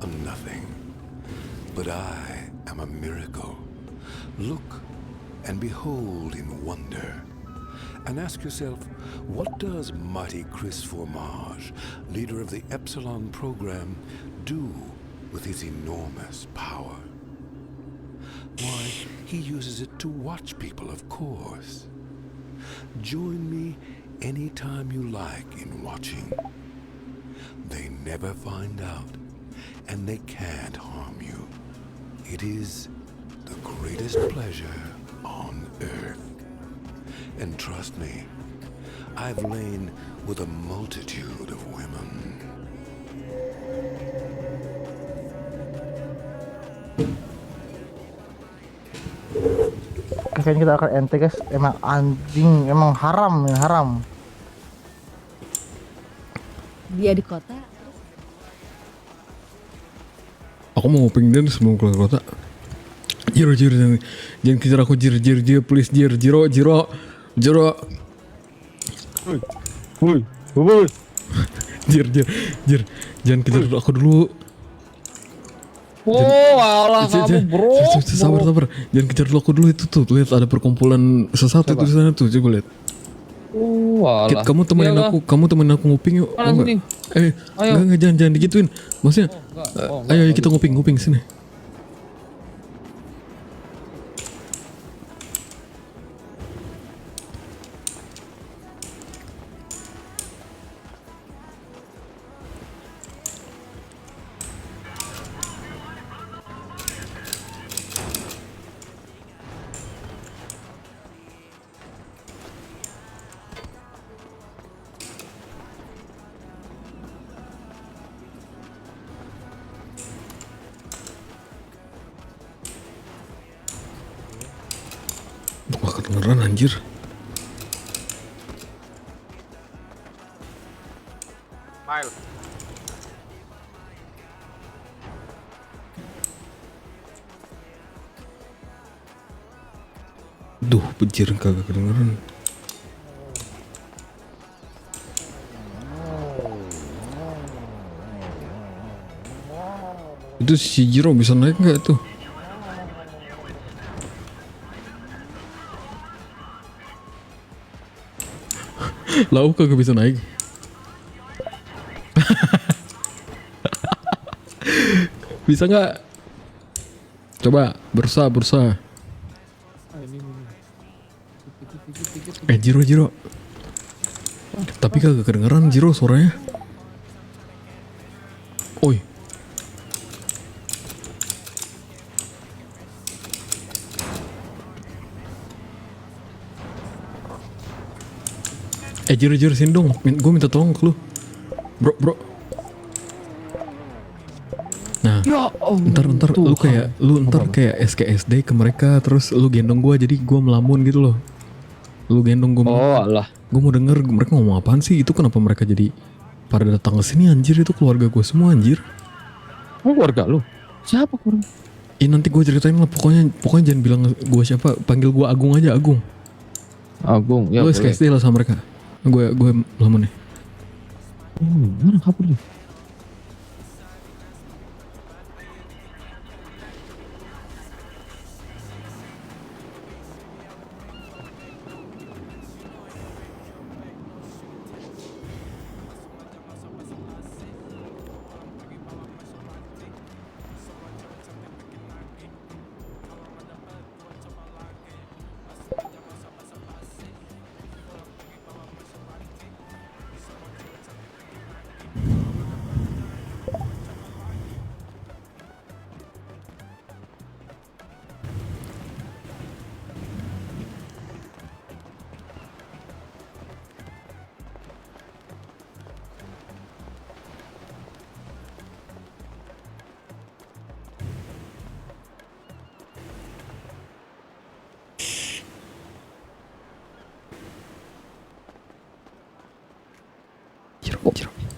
a nothing. But I am a miracle. Look and behold in wonder. And ask yourself, what does mighty Chris Formage, leader of the Epsilon program, do with his enormous power? Why, he uses it to watch people, of course. Join me anytime you like in watching. They never find out, and they can't harm you. It is the greatest pleasure on earth. And trust me, I've lain with a multitude of women. Kayaknya kita akan ente guys, emang anjing, emang haram. Dia di kota. Aku mau ngoping dan sebelum keluar kota. Jiro jangan kejar aku Jiro please Jiro. Woi. Jir jangan kejar aku dulu. Oh, alah kamu bro. Sabar. Jangan kejar dulu aku dulu itu tuh. Lihat ada perkumpulan sesat itu di sana tuh. Coba lihat. Alah. Kit, kamu temenin aku nguping yuk. Mana sini? Ayo. Enggak jangan digituin. Maksudnya ayo kita nguping sini. Wah kedengeran anjir. Mile. Duh, pejir kagak kedengeran. Itu si Jiro bisa naik nggak tuh? Lau kagak bisa naik. Bisa nggak? Coba berusaha. Jiro. Tapi kagak kedengeran Jiro suaranya. Oi. Jiro sini dong. Gue minta tolong ke lu. Bro. Nah, ntar lu kayak SKSD ke mereka, terus lu gendong gue, jadi gue melamun gitu loh. Lu gendong gue. Oh alah. Gue mau denger mereka ngomong apaan sih? Itu kenapa mereka jadi pada datang ke sini anjir? Itu keluarga gue semua anjir. Oh, keluarga lu? Siapa keluarga? Nanti gue ceritain lah, pokoknya jangan bilang gue siapa, panggil gue Agung aja, Agung. Agung, ya Gue boleh. SKSD lah sama mereka. Gue lama nih. Mana kabur dia?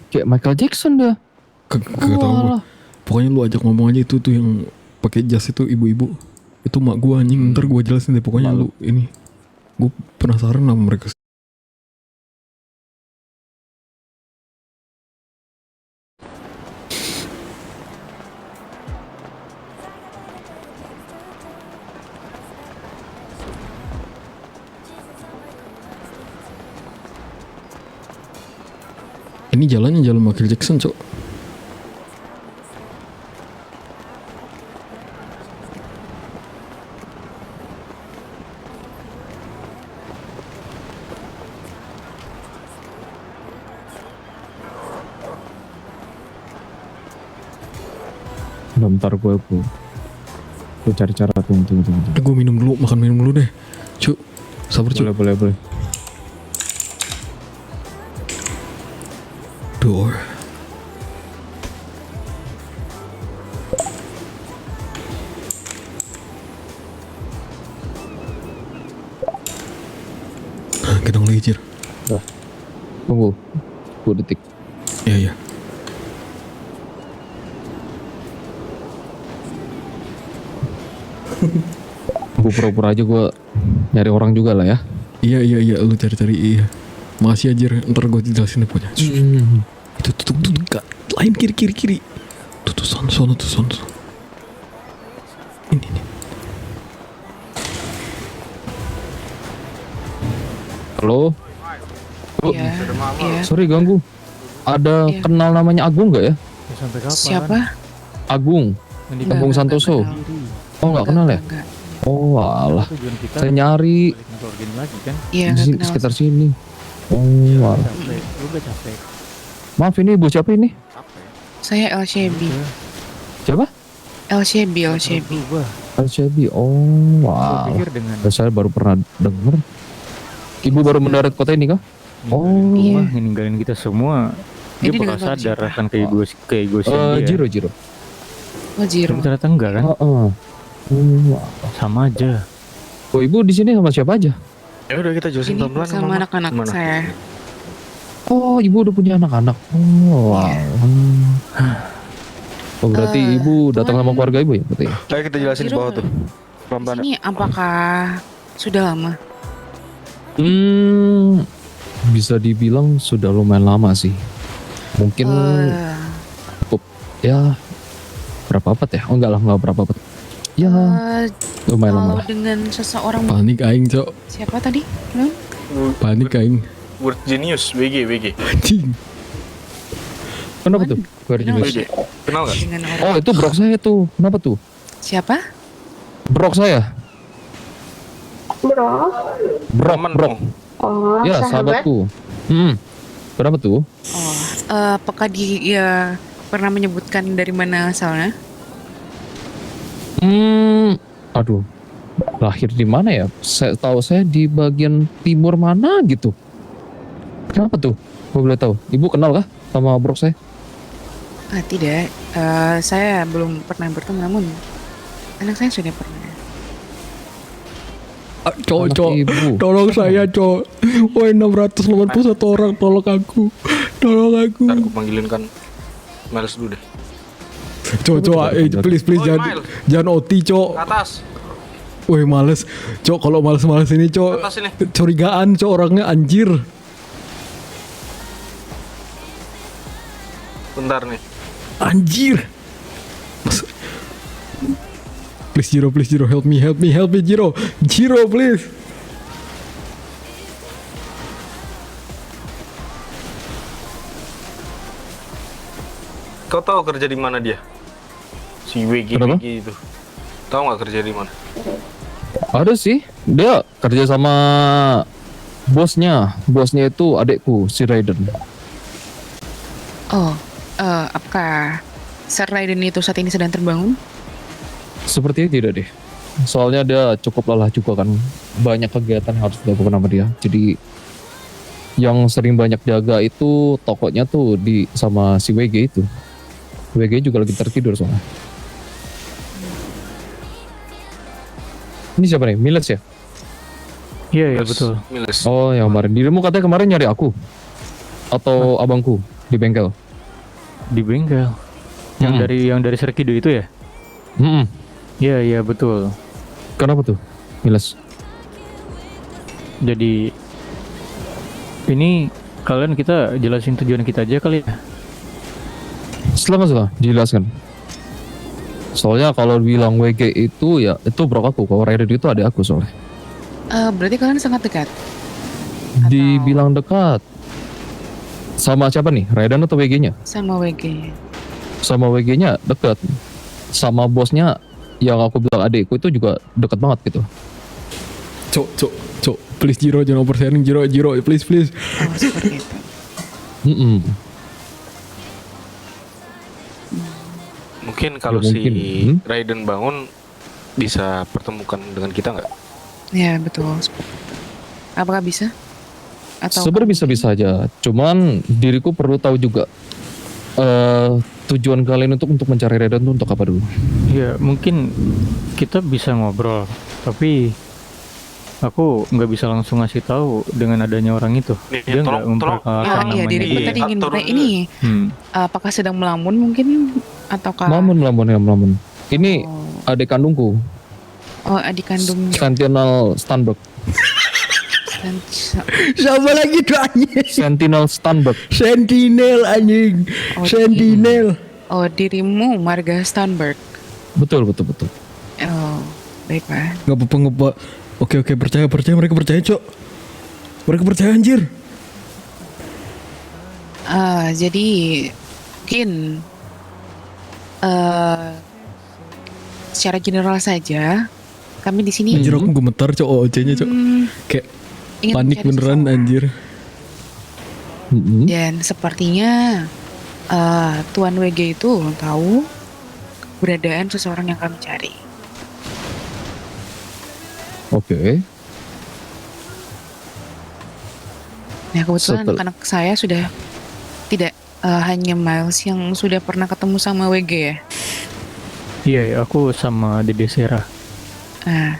Kayak Michael Jackson dah. Kagak tahu gue. Pokoknya lu ajak ngomong aja itu tuh yang pakai jas itu ibu-ibu. Itu mak gua anjing, ntar gua jelasin deh pokoknya lu ini. Gue penasaran sama mereka. Ini jalannya jalan Michael Jackson, Cok. Bentar gue cari cara tunggu. Gue minum dulu, makan minum dulu deh. Cuk, sabar Cuk. Boleh. Door. Kita lagi Jir. Tunggu 10 detik. Iya. Gue pura-pura aja gue nyari orang juga lah ya. Iya, lu cari-cari iya. Makasih Jir, ntar gue jelasin deh pokoknya. Itu tutup Kak. Lain kiri. Tuh sono. Ini. Halo. Iya. Sorry ganggu. Ada Iya. kenal namanya Agung nggak ya? Sampai kapan? Siapa? Agung. Agung Santoso. Oh nggak kenal ya? Enggak. Oh alah. Tujuan kita Saya nyari balik motor gini lagi kan. Iya, di nggak sini, kenal. sekitar sini. Oh alah. Capek, lu gak capek? Maaf ini ibu siapa ini? Saya LCB. Siapa? LCB. Berubah. LCB. Oh Gua wow. pikir dengan Saya baru pernah denger. Ibu baru mendarat kota ini kah? Oh. Iya. ninggalin kita semua, dia Ini bakal dengan sadar siapa? akan keegoisan dia. Jiro. Oh, Jiro. Tapi ternyata enggak kan? Wow. Sama aja. Oh ibu di sini sama siapa aja? Ya udah kita jelasin Ini pelan-pelan sama anak-anak Gimana? saya. Oh ibu udah punya anak-anak. Oh wow. Oh berarti ibu datang sama keluarga ibu ya berarti? Ayo kita jelasin di Jiro, bawah tuh. Pelan-pelan. Ini apakah sudah lama? Bisa dibilang sudah lumayan lama sih. Mungkin cukup ya berapa abad ya? Oh enggak berapa abad. Ya lumayan lama Kalau lah. dengan seseorang Panik aing, Cok. siapa tadi? Panik aing. Word Genius, WG. Anjing. Kenapa tuh? Kenal WG. Kenal gak? dengan orang. Oh itu brok saya tuh. Kenapa tuh? Siapa? Brok saya. Temen Brok. Oh, Ya sahabatku. Kenapa tuh? Apakah dia pernah menyebutkan dari mana asalnya? Aduh. Lahir di mana ya? Saya tahu saya di bagian timur mana gitu. Kenapa tuh? Gue boleh tahu. Ibu kenal kah sama brok saya? Tidak. Saya belum pernah bertemu, namun anak saya sudah pernah. Cok, Anak ibu. tolong saya, Cok. Woi 681 orang, tolong aku. Ntar aku panggilin kan Miles dulu deh. Cok, please Oi, jangan Miles. jangan OT, Cok. Ke atas. Woi males, cok kalau males ini cok Atas sini. curigaan cok orangnya anjir. Bentar nih. Anjir. Please Jiro, help me Jiro, please. Kau tahu kerja di mana dia? Si WG Kenapa? itu. Tahu nggak kerja di mana? Ada sih, dia kerja sama bosnya itu adekku si Raiden. Oh, apakah Sir Raiden itu saat ini sedang terbangun? Sepertinya tidak deh. Soalnya dia cukup lelah juga kan. Banyak kegiatan yang harus dilakukan sama dia. Jadi yang sering banyak jaga itu tokonya tuh sama si WG itu. WG juga lagi tertidur soalnya. Ini siapa nih? Miles ya? Iya betul. Miles. Oh yang kemarin. Dirimu katanya kemarin nyari aku. Atau abangku di bengkel. Di bengkel. Yang dari Serkido itu ya? Iya betul. Kenapa tuh, Miles? Jadi ini kalian kita jelasin tujuan kita aja kali ya. Setelah dijelaskan. Soalnya kalau bilang WG itu ya itu bro aku. Kalau Raiden itu adik aku soalnya. Berarti kalian sangat dekat. Dibilang dekat. Sama siapa nih? Raiden atau WG-nya? Sama WG. Sama WG-nya dekat. Sama bosnya yang aku bilang adikku itu juga dekat banget gitu. Cok, please Jiro, jangan oversharing Jiro, please. Oh, seperti itu. Mungkin kalau Ya, si mungkin. Raiden bangun bisa pertemukan dengan kita nggak? Ya betul. Apakah bisa? Atau Sebenarnya bisa-bisa aja. Cuman diriku perlu tahu juga tujuan kalian untuk mencari Raiden itu untuk apa dulu? Ya mungkin kita bisa ngobrol, tapi aku nggak bisa langsung ngasih tahu dengan adanya orang itu. Nih, Dia nggak tolong. memperkenalkan Iya, namanya. diriku tadi ingin Turun bertanya ini. Hmm. Apakah sedang melamun mungkin? Ataukah? Melamun. Ini adik kandungku, Oh, adik kandung. Sentinel Stanberg. Siapa lagi tuh anjing? Sentinel Stanberg. Sentinel anjing. Oh, Sentinel. Oh, dirimu Marga Stanberg. Betul. Oh, baiklah. Nggak apa-apa. Oke, percaya mereka percaya, Cok. Mereka percaya anjir. Jadi mungkin secara general saja kami di sini Anjir aku gemetar, Cok. OC-nya, Cok. Kayak ingin panik mencari beneran seseorang. anjir. Dan sepertinya Tuan WG itu tahu keberadaan seseorang yang kami cari. Oke. Nah kebetulan Setel- anak saya sudah tidak hanya Miles yang sudah pernah ketemu sama WG ya. Iya, aku sama Dede Sera. Nah,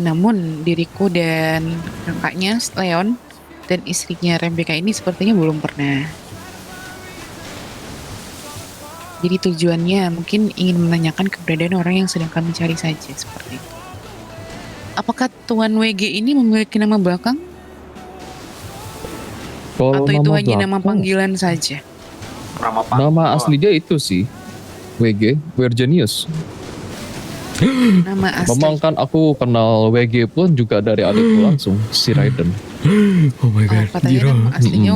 namun diriku dan kakaknya Leon dan istrinya Rebecca ini sepertinya belum pernah. Jadi tujuannya mungkin ingin menanyakan keberadaan orang yang sedang kami cari saja seperti itu. Apakah Tuan WG ini memiliki nama belakang? Kalau Atau itu hanya nama belakang, panggilan saja? nama asli dia itu sih WG, Virginius. Nama asli. Memang kan aku kenal WG pun juga dari adikku langsung, si Raiden. Oh my god, Katanya Jiro. nama aslinya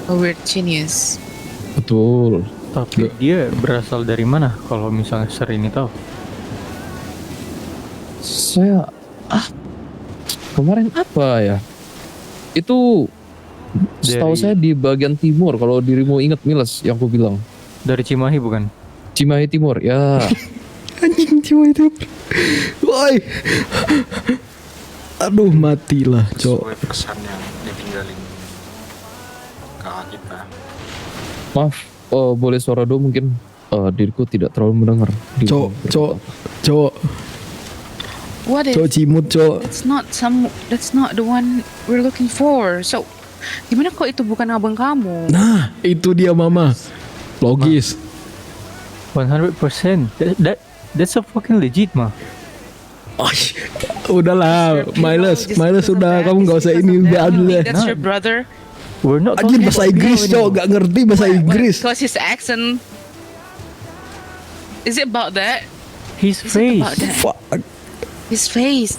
Weird Genius. Betul. Tapi dia berasal dari mana kalau misalnya Ser ini tahu? Saya kemarin apa ya? Itu setahu Dari- saya di bagian timur. Kalau dirimu ingat Miles yang aku bilang. Dari Cimahi bukan? Cimahi Timur, ya. Anjing cuma itu. Woi. Aduh matilah, Cok. Sesuai pesan yang ditinggalin kakak kita. Maaf, boleh suara do mungkin diriku tidak terlalu mendengar. Cok. What is? Cok cimut, Cok. That's not the one we're looking for. So, gimana kok itu bukan abang kamu? Nah, itu dia Mama. Logis. 100%. That's a fucking legit mah. Udahlah, Miles sudah, kamu nggak usah ini udah deh. That's your brother. We're not Anjir talking bahasa about Inggris now cowok, anymore. gak ngerti bahasa Inggris. Because his accent. Is it about that? His Is it face. about that? Fuck. His face.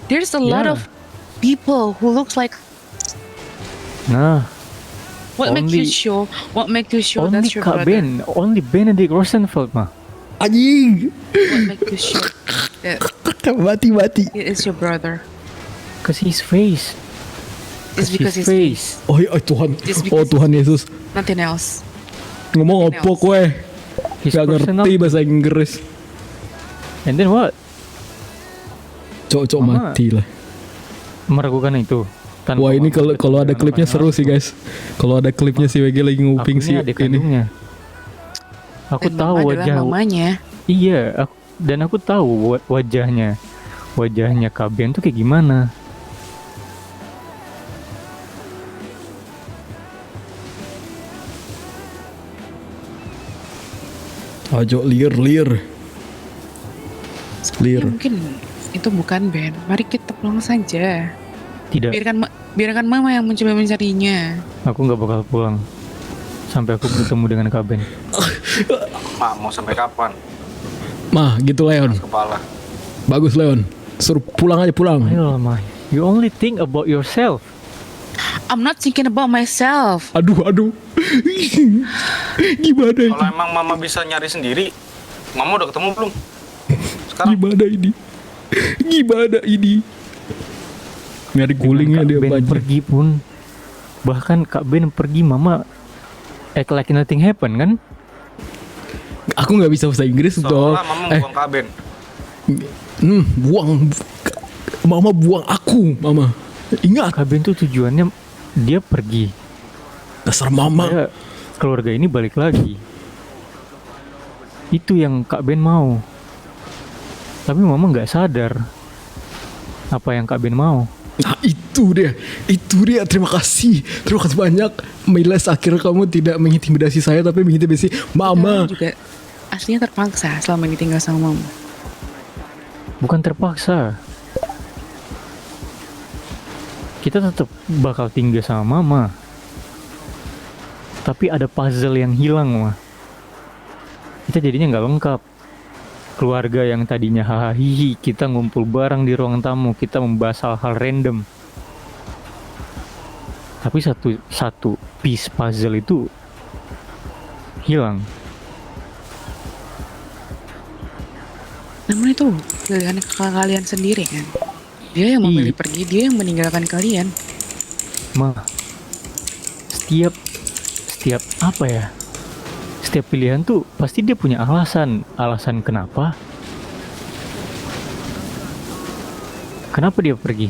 There's a lot Yeah. of people who looks like. Nah, What makes you Only- sure? What makes you sure only that's your Kak brother? Ben, only Benedict Rosenfeld mah. Anjing. What makes you sure that Mati. it is your brother? Cause his face. It's because his face, Oh Tuhan. Just Oh because- Tuhan Yesus. nothing else. Ngomong Nothing apa else. kue? His Gak personal. ngerti bahasa Inggris. And then what? Cowok Mama. mati lah. Meragukan itu. Tanpa Wah ini kalau ada mengatakan klipnya apa-apa. seru sih guys. Kalau ada klipnya si WG lagi nguping Aku sih ini adik ini. kandungnya. Aku Dan tahu mama adalah wajah. mamanya. Iya, dan aku tahu wajahnya. Wajahnya Kak Ben tuh kayak gimana. Ojo liar. Ya, mungkin itu bukan Ben. Mari kita pulang saja. Tidak, Biarkan mama yang mencoba mencarinya. aku nggak bakal pulang sampai aku bertemu dengan Kak Ben. Mak, mau sampai kapan? Mah gitu Leon. Kepala. Bagus Leon. Suruh pulang aja pulang. Ayolah, Mai. You only think about yourself. I'm not thinking about myself. Aduh. Gimana ini? Kalau emang mama bisa nyari sendiri, mama udah ketemu belum? Sekarang Gimana ini? Nyari gulingnya Kak dia Ben banyak. pergi pun, bahkan Kak Ben pergi, mama act like nothing happen kan? Aku nggak bisa bahasa Inggris dong. seolah mama buang kaben. Buang. Mama buang aku, Mama. Ingat. Kak Ben tuh tujuannya dia pergi. Dasar Mama. Supaya keluarga ini balik lagi. Itu yang Kak Ben mau. Tapi Mama nggak sadar apa yang Kak Ben mau. Nah itu dia. Terima kasih banyak. Miles akhirnya kamu tidak mengintimidasi saya tapi mengintimidasi Mama. Kamu juga aslinya terpaksa selama ini tinggal sama mama. Bukan terpaksa. Kita tetap bakal tinggal sama Mama. Tapi ada puzzle yang hilang, Mah. Kita jadinya nggak lengkap. Keluarga yang tadinya hahaha, kita ngumpul bareng di ruang tamu, kita membahas hal-hal random. Tapi satu piece puzzle itu hilang. Namun itu pilihan kalian sendiri kan. Dia yang memilih pergi, dia yang meninggalkan kalian. Mah, setiap apa ya? Setiap pilihan tuh pasti dia punya alasan. Alasan kenapa? Kenapa dia pergi?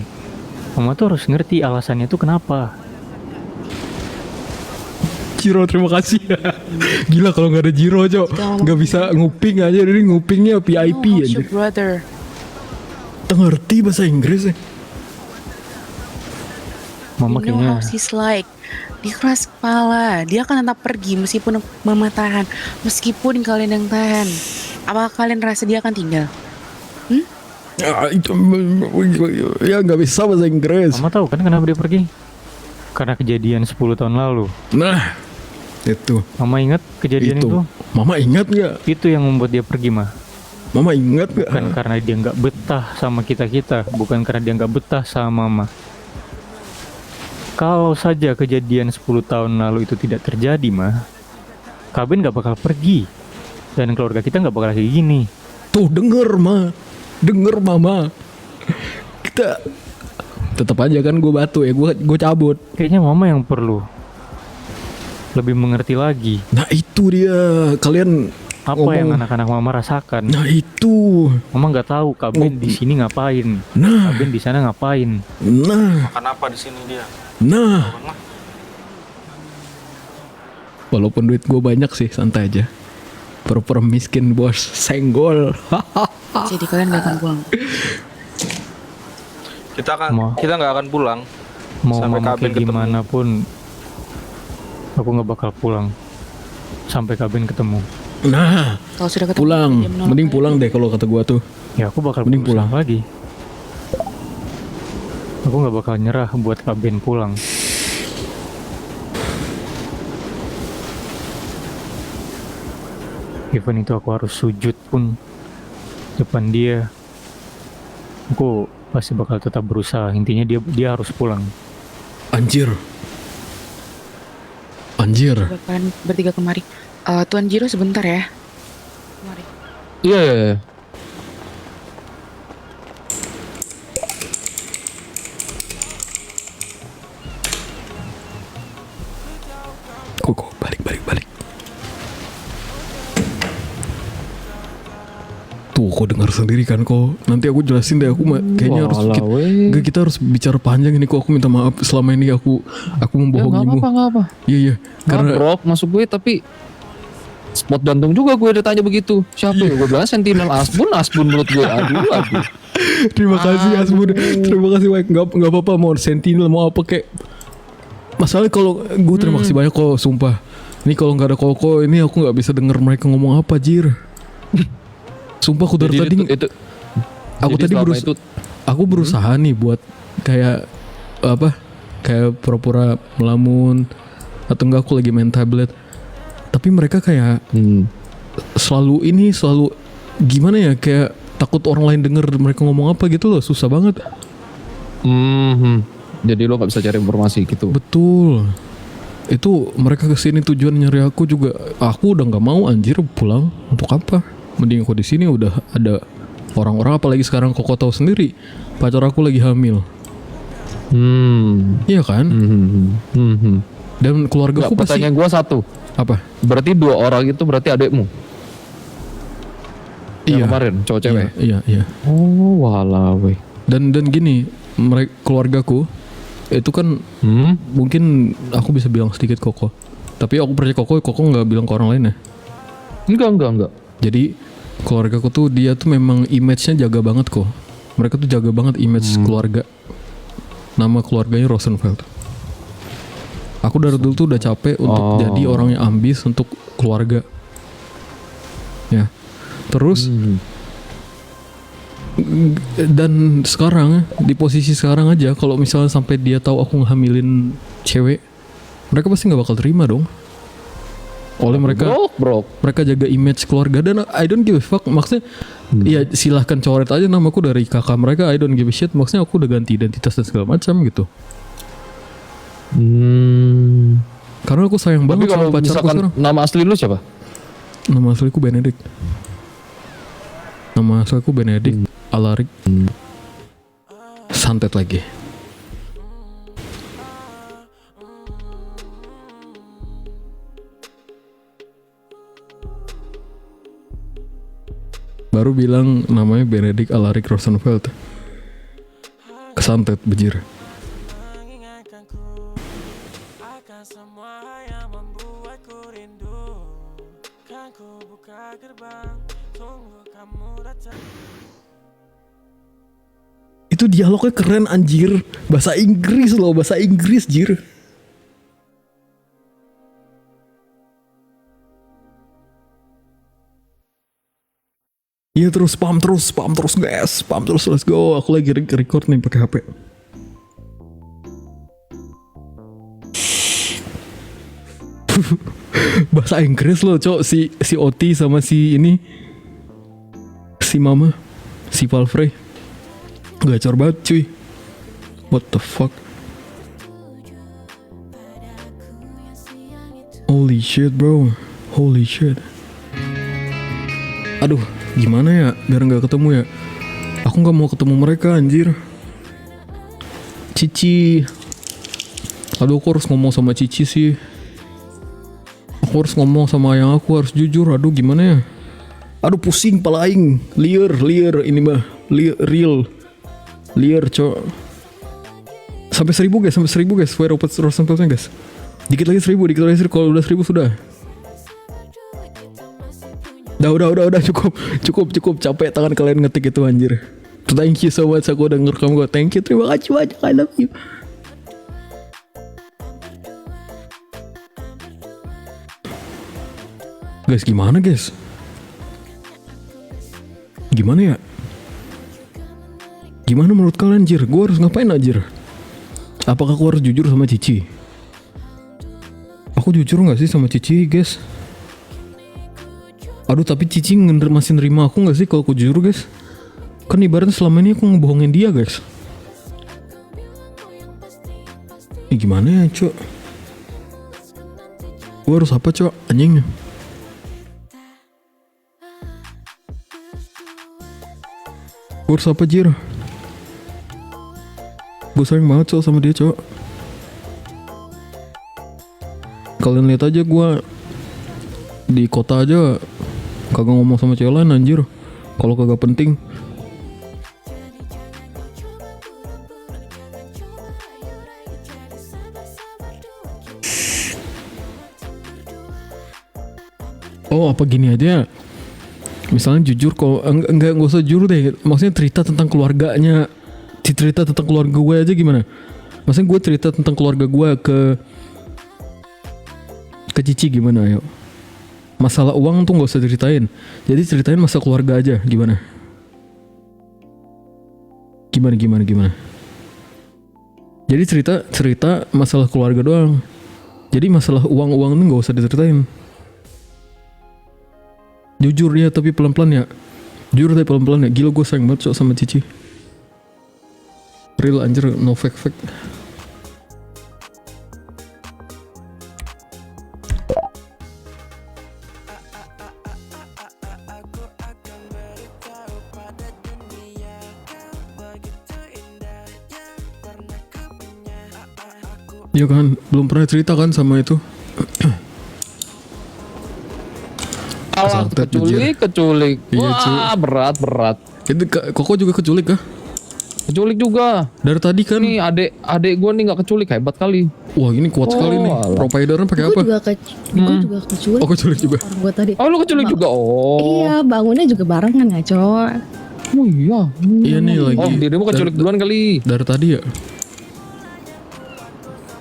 Mama tuh harus ngerti alasannya tuh kenapa. Jiro terima kasih. Gila kalau nggak ada Jiro Cok, nggak bisa nguping aja. Ini ngupingnya VIP No, how's aja. your brother? Ngerti bahasa Inggris ya. Mama You know kayaknya how she's like. Dia keras kepala. Dia akan tetap pergi meskipun mama tahan. Meskipun kalian yang tahan. Apakah kalian rasa dia akan tinggal? Itu ya nggak bisa bahasa Inggris. Mama tahu kan kenapa dia pergi? Karena kejadian 10 tahun lalu. Nah, itu. Mama ingat kejadian itu? Mama ingat nggak? Itu yang membuat dia pergi, mah. Mama ingat nggak? Bukan karena dia nggak betah sama kita-kita, bukan karena dia nggak betah sama Mama. Kalau saja kejadian 10 tahun lalu itu tidak terjadi, mah, Kak Ben nggak bakal pergi dan keluarga kita nggak bakal kayak gini. Tuh denger Mama. Kita tetap aja kan gue batu ya, gue cabut. Kayaknya Mama yang perlu lebih mengerti lagi. Nah itu dia, kalian apa yang anak-anak Mama rasakan. Nah itu. Mama nggak tahu Kak Ben di sini ngapain. Nah. Kak Ben di sana ngapain. Nah. Makan apa di sini dia? Nah. Walaupun duit gue banyak sih, santai aja. Pura-pura miskin bos, senggol. Jadi kalian gak akan pulang. Kita nggak akan pulang. Mau sampai Mama Kak Ben kayak gimana pun, aku nggak bakal pulang sampai Kak Ben ketemu. Nah, Kalau sudah ketemu, pulang. dia menolak Mending kalian. pulang deh kalau kata gue tuh. ya aku bakal Mending berusaha pulang. lagi. Aku nggak bakal nyerah buat Kak Ben pulang. Even itu aku harus sujud pun depan dia, aku pasti bakal tetap berusaha. Intinya dia harus pulang. Anjir. Anjir. Bahkan bertiga kemari. Tuan Jiro sebentar ya. Kemari. Iya, iya, iya. Kok balik. Tuh, kau dengar sendiri kan kok. Nanti aku jelasin deh. Aku kayaknya harus Walah, weh. Enggak, kita harus bicara panjang ini kok. Aku minta maaf selama ini aku Ya, nggak membohongimu. apa-apa, nggak apa. Iya. Karena Karena drop masuk gue, tapi spot jantung juga gue ditanya begitu. Siapa ya? Gue bilang Sentinel Asbun menurut gue. Aduh. terima kasih Asbun. Terima kasih Mike. Enggak apa-apa, mau Sentinel mau apa kayak. Masalahnya kalau gue terima kasih banyak kok, sumpah. Ini kalau nggak ada Koko ini aku nggak bisa denger mereka ngomong apa, Jir. Sumpah aku dari Jadi tadi itu aku jadi tadi selama berusaha, aku berusaha nih buat kayak apa? Kayak pura-pura melamun atau enggak aku lagi main tablet. Tapi mereka kayak selalu gimana ya, kayak takut orang lain denger mereka ngomong apa gitu loh, susah banget. Jadi lo nggak bisa cari informasi gitu. Betul. Itu mereka kesini tujuan nyari aku juga. Aku udah nggak mau anjir pulang. Untuk apa? Mending aku di sini udah ada orang-orang, apalagi sekarang Koko tahu sendiri pacar aku lagi hamil. Iya kan? Dan keluarga aku pasti. Pertanyaan gue satu. Apa? Berarti 2 orang itu berarti adekmu? Iya. Yang kemarin cowok cewek. Iya. Oh, walah weh. Dan gini, mereka keluargaku itu kan mungkin aku bisa bilang sedikit Koko. Tapi aku percaya Koko nggak bilang ke orang lain ya. Enggak. Jadi keluargaku tuh dia tuh memang image-nya jaga banget kok. Mereka tuh jaga banget image keluarga. Nama keluarganya Rosenfeld. Aku dari dulu tuh udah capek untuk jadi orang yang ambis untuk keluarga. Ya. Terus dan sekarang di posisi sekarang aja, kalau misalnya sampai dia tahu aku ngehamilin cewek, mereka pasti nggak bakal terima dong. Oleh mereka mereka jaga image keluarga, dan I don't give a fuck. Maksudnya ya silahkan coret aja namaku dari kakak mereka, I don't give a shit. Maksudnya aku udah ganti identitas dan segala macam gitu. Karena aku sayang banget sama pacarku sekarang. Nama asli lu siapa? Nama asliku Benedict. Nama asliku Benedict Alaric Santet lagi. Baru bilang namanya Benedict Alaric Rosenfeld. Kesantet bejir. Akan semua yang membuatku rindu. Kan ku buka gerbang, tunggu kamu datang. Itu dialognya keren anjir. Bahasa Inggris loh, bahasa Inggris jir. Iya terus spam terus guys, spam terus, let's go. Aku lagi record nih pakai HP. Bahasa Inggris loh, cok. Si Oti sama si ini, si Mama, si Valfrey. Gacor banget cuy. What the fuck? Holy shit bro. Holy shit. Aduh, gimana ya biar nggak ketemu ya? Aku nggak mau ketemu mereka anjir. Cici. Aduh, aku harus ngomong sama Cici sih. Aku harus ngomong sama yang aku, harus jujur. Aduh, gimana ya? Aduh, pusing pala aing. Liar ini mah. Liar cok. Sampai 1000 guys. Fire open Rosenfeldnya guys. Dikit lagi 1000. Kalau udah 1000 sudah. Udah cukup. Capek tangan kalian ngetik itu anjir. Thank you so much, aku udah ngerekam gue. Thank you, terima kasih banyak. I love you. Guys, gimana guys? Gimana ya? Gimana menurut kalian Jir? Gue harus ngapain Jir? Apakah aku harus jujur sama Cici? Aku jujur gak sih sama Cici guys? Aduh tapi Cici masih nerima aku gak sih kalau aku jujur guys? Kan ibaratnya selama ini aku ngebohongin dia guys. Gimana ya cok? Gue harus apa cok? Anjing. Gue harus apa Jir? Gue sayang banget cok sama dia cok. Kalian lihat aja gue di kota aja kagak ngomong sama cewek lain anjir. Kalau kagak penting. Oh apa gini aja? Misalnya jujur kok enggak usah jujur deh. Maksudnya cerita tentang keluarganya. Cerita tentang keluarga gue aja gimana? Maksudnya gue cerita tentang keluarga gue ke Cici gimana ayo? Masalah uang tuh nggak usah ceritain. Jadi ceritain masalah keluarga aja gimana? Gimana? Jadi cerita masalah keluarga doang. Jadi masalah uang tuh nggak usah diceritain. Jujur ya tapi pelan-pelan ya. Jujur tapi pelan-pelan ya. Gila gue sayang banget sama Cici. Real anjir, no fake. Iya kan, belum pernah cerita kan sama itu. Alah, keculik. Iya, Wah, berat. Itu Koko juga keculik kah? Keculik juga. Dari tadi kan. Nih adek gue nih nggak keculik, hebat kali. Wah ini kuat sekali nih. Providernya pakai apa? Gue juga keculik. Oh keculik juga. Orang gue tadi. Oh lu keculik juga. Oh. Iya bangunnya juga barengan ya cowok. Oh iya. Iya nih lagi. Oh dirimu keculik duluan kali. Dari tadi ya.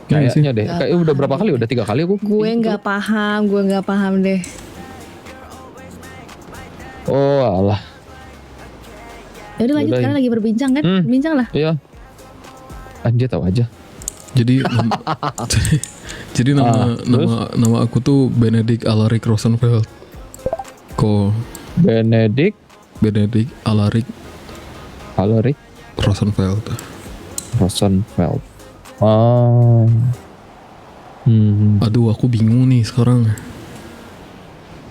Kayaknya deh. Kayak udah berapa kali? Udah 3 kali aku. Gue nggak paham deh. Oh alah. Ya udah lanjut, sekarang lagi berbincang kan? Berbincang lah. Iya. Dia tahu aja. Jadi nama aku tuh Benedict Alaric Rosenfeld. Benedict Alaric Rosenfeld. Oh. Aduh, aku bingung nih sekarang.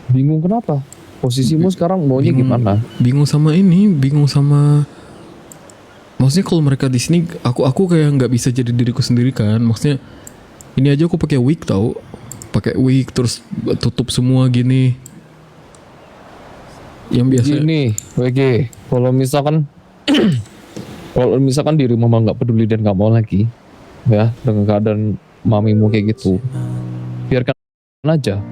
Bingung kenapa? Posisimu sekarang maunya gimana? Bingung sama maksudnya kalau mereka di sini aku kayak nggak bisa jadi diriku sendiri kan. Maksudnya ini aja aku pakai wig tau, pakai wig terus tutup semua gini. Yang biasa gini, WG. Kalau misalkan diri mama nggak peduli dan nggak mau lagi, ya dengan keadaan mamimu kayak gitu, biarkan aja.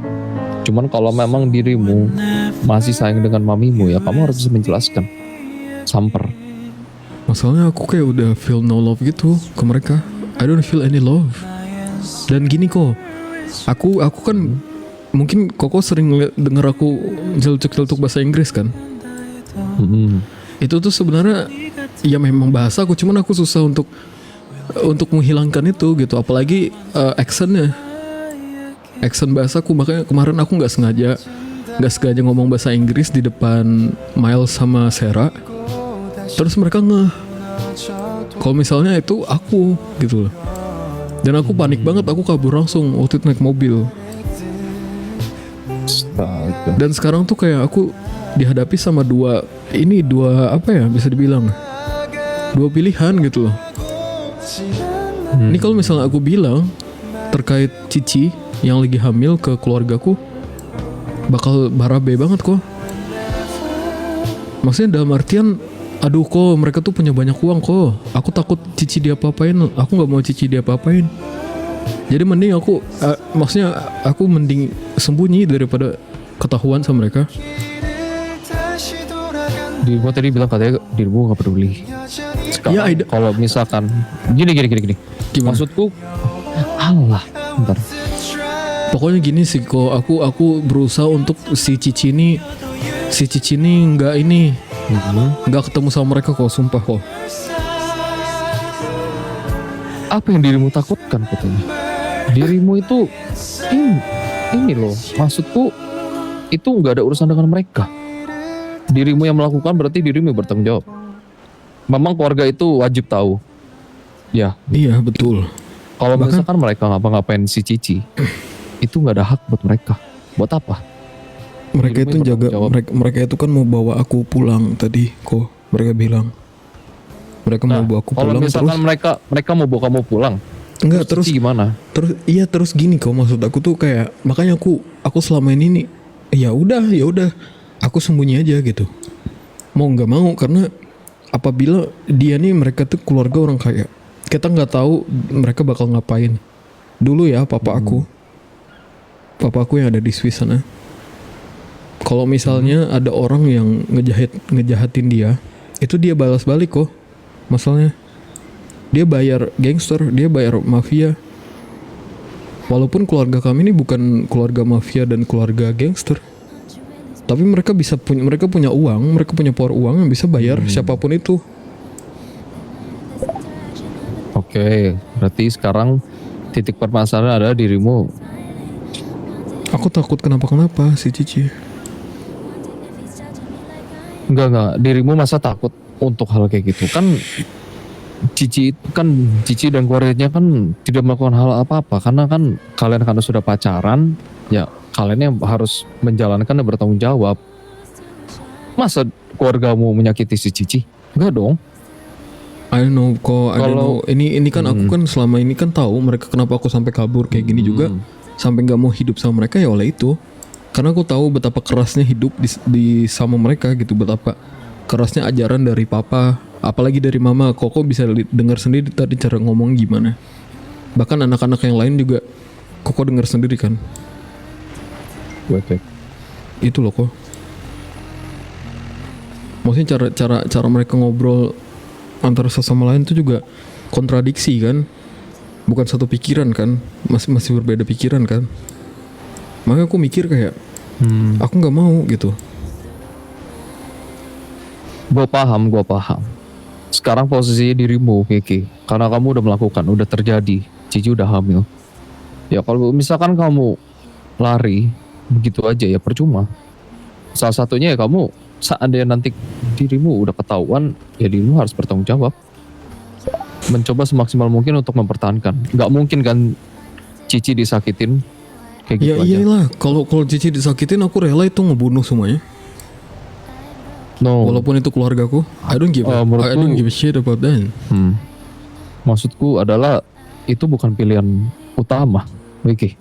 Cuman kalau memang dirimu masih sayang dengan mamimu ya kamu harus bisa menjelaskan. Samper. Masalahnya aku kayak udah feel no love gitu ke mereka. I don't feel any love. Dan gini kok, aku kan mungkin Koko sering denger aku jelcuk-jelcuk bahasa Inggris kan. Itu tuh sebenarnya ya memang bahasa aku, cuman aku susah untuk menghilangkan itu gitu. Apalagi accentnya. Accent bahasaku, makanya kemarin aku nggak sengaja ngomong bahasa Inggris di depan Miles sama Sarah, terus mereka kalau misalnya itu aku gitu loh, dan aku panik banget, aku kabur langsung waktu itu naik mobil. Dan sekarang tuh kayak aku dihadapi sama dua apa ya, bisa dibilang dua pilihan gitu loh. Ini kalau misalnya aku bilang terkait Cici yang lagi hamil ke keluargaku, bakal barabe banget kok. Maksudnya dalam artian, aduh kok mereka tuh punya banyak uang kok, aku takut Cici dia apa-apain, aku gak mau Cici dia apa-apain. Jadi mending aku mending sembunyi daripada ketahuan sama mereka. Dirimu tadi bilang katanya dirimu gak peduli. Sekarang ya, kalau misalkan gini. Gimana? Maksudku Allah, bentar. Pokoknya gini sih kok, aku berusaha untuk si Cici ini nggak ketemu sama mereka kok, sumpah kok. Apa yang dirimu takutkan katanya? Dirimu itu ini loh, maksudku itu nggak ada urusan dengan mereka. Dirimu yang melakukan berarti dirimu yang bertanggung jawab. Memang keluarga itu wajib tahu. Ya. Iya betul. Kalau misalkan mereka ngapa-ngapain si Cici, itu nggak ada hak buat mereka. Buat apa? Mereka itu jaga, mereka itu kan mau bawa aku pulang tadi kok. Mereka bilang mereka mau bawa aku kalau pulang. Misalkan mereka mau bawa kamu pulang, enggak terus gimana? Terus gini kok, maksud aku tuh kayak makanya aku selama ini nih ya udah aku sembunyi aja gitu. Mau nggak mau karena apabila dia nih mereka tuh keluarga orang kaya, kita nggak tahu mereka bakal ngapain. Dulu ya papa aku yang ada di Swiss sana. Kalau misalnya ada orang yang ngejahatin dia, itu dia balas balik kok. Masalahnya dia bayar gangster, dia bayar mafia. Walaupun keluarga kami ini bukan keluarga mafia dan keluarga gangster, tapi mereka punya uang, mereka punya power uang yang bisa bayar siapapun itu. Oke, berarti sekarang titik permasalahan adalah dirimu. Aku takut kenapa si Cici. Enggak, dirimu masa takut untuk hal kayak gitu? Kan Cici dan keluarganya kan tidak melakukan hal apa-apa karena kan kalian karena sudah pacaran, ya kalian yang harus menjalankan dan bertanggung jawab. Masa keluargamu menyakiti si Cici? Enggak dong. I don't know kok. Ini kan aku kan selama ini kan tahu mereka kenapa aku sampai kabur kayak gini juga, sampai nggak mau hidup sama mereka ya oleh itu. Karena aku tahu betapa kerasnya hidup di sama mereka gitu, betapa kerasnya ajaran dari papa, apalagi dari mama. Koko bisa dengar sendiri tadi cara ngomong gimana. Bahkan anak-anak yang lain juga Koko dengar sendiri kan. Itu loh kok. Maksudnya cara mereka ngobrol antara sesama lain itu juga kontradiksi kan. Bukan satu pikiran kan, masih berbeda pikiran kan. Makanya aku mikir kayak aku nggak mau gitu. Gue paham. Sekarang posisi dirimu, Kiki, karena kamu udah melakukan, udah terjadi, Cici udah hamil. Ya kalau misalkan kamu lari begitu aja ya percuma. Salah satunya ya kamu seandainya nanti dirimu udah ketahuan, ya dirimu harus bertanggung jawab. Mencoba semaksimal mungkin untuk mempertahankan. Gak mungkin kan Cici disakitin kayak gitu aja. Iyalah, kalau Cici disakitin aku rela itu ngebunuh semuanya. No. Walaupun itu keluargaku, I don't give a shit about that. Maksudku adalah itu bukan pilihan utama, Wiki.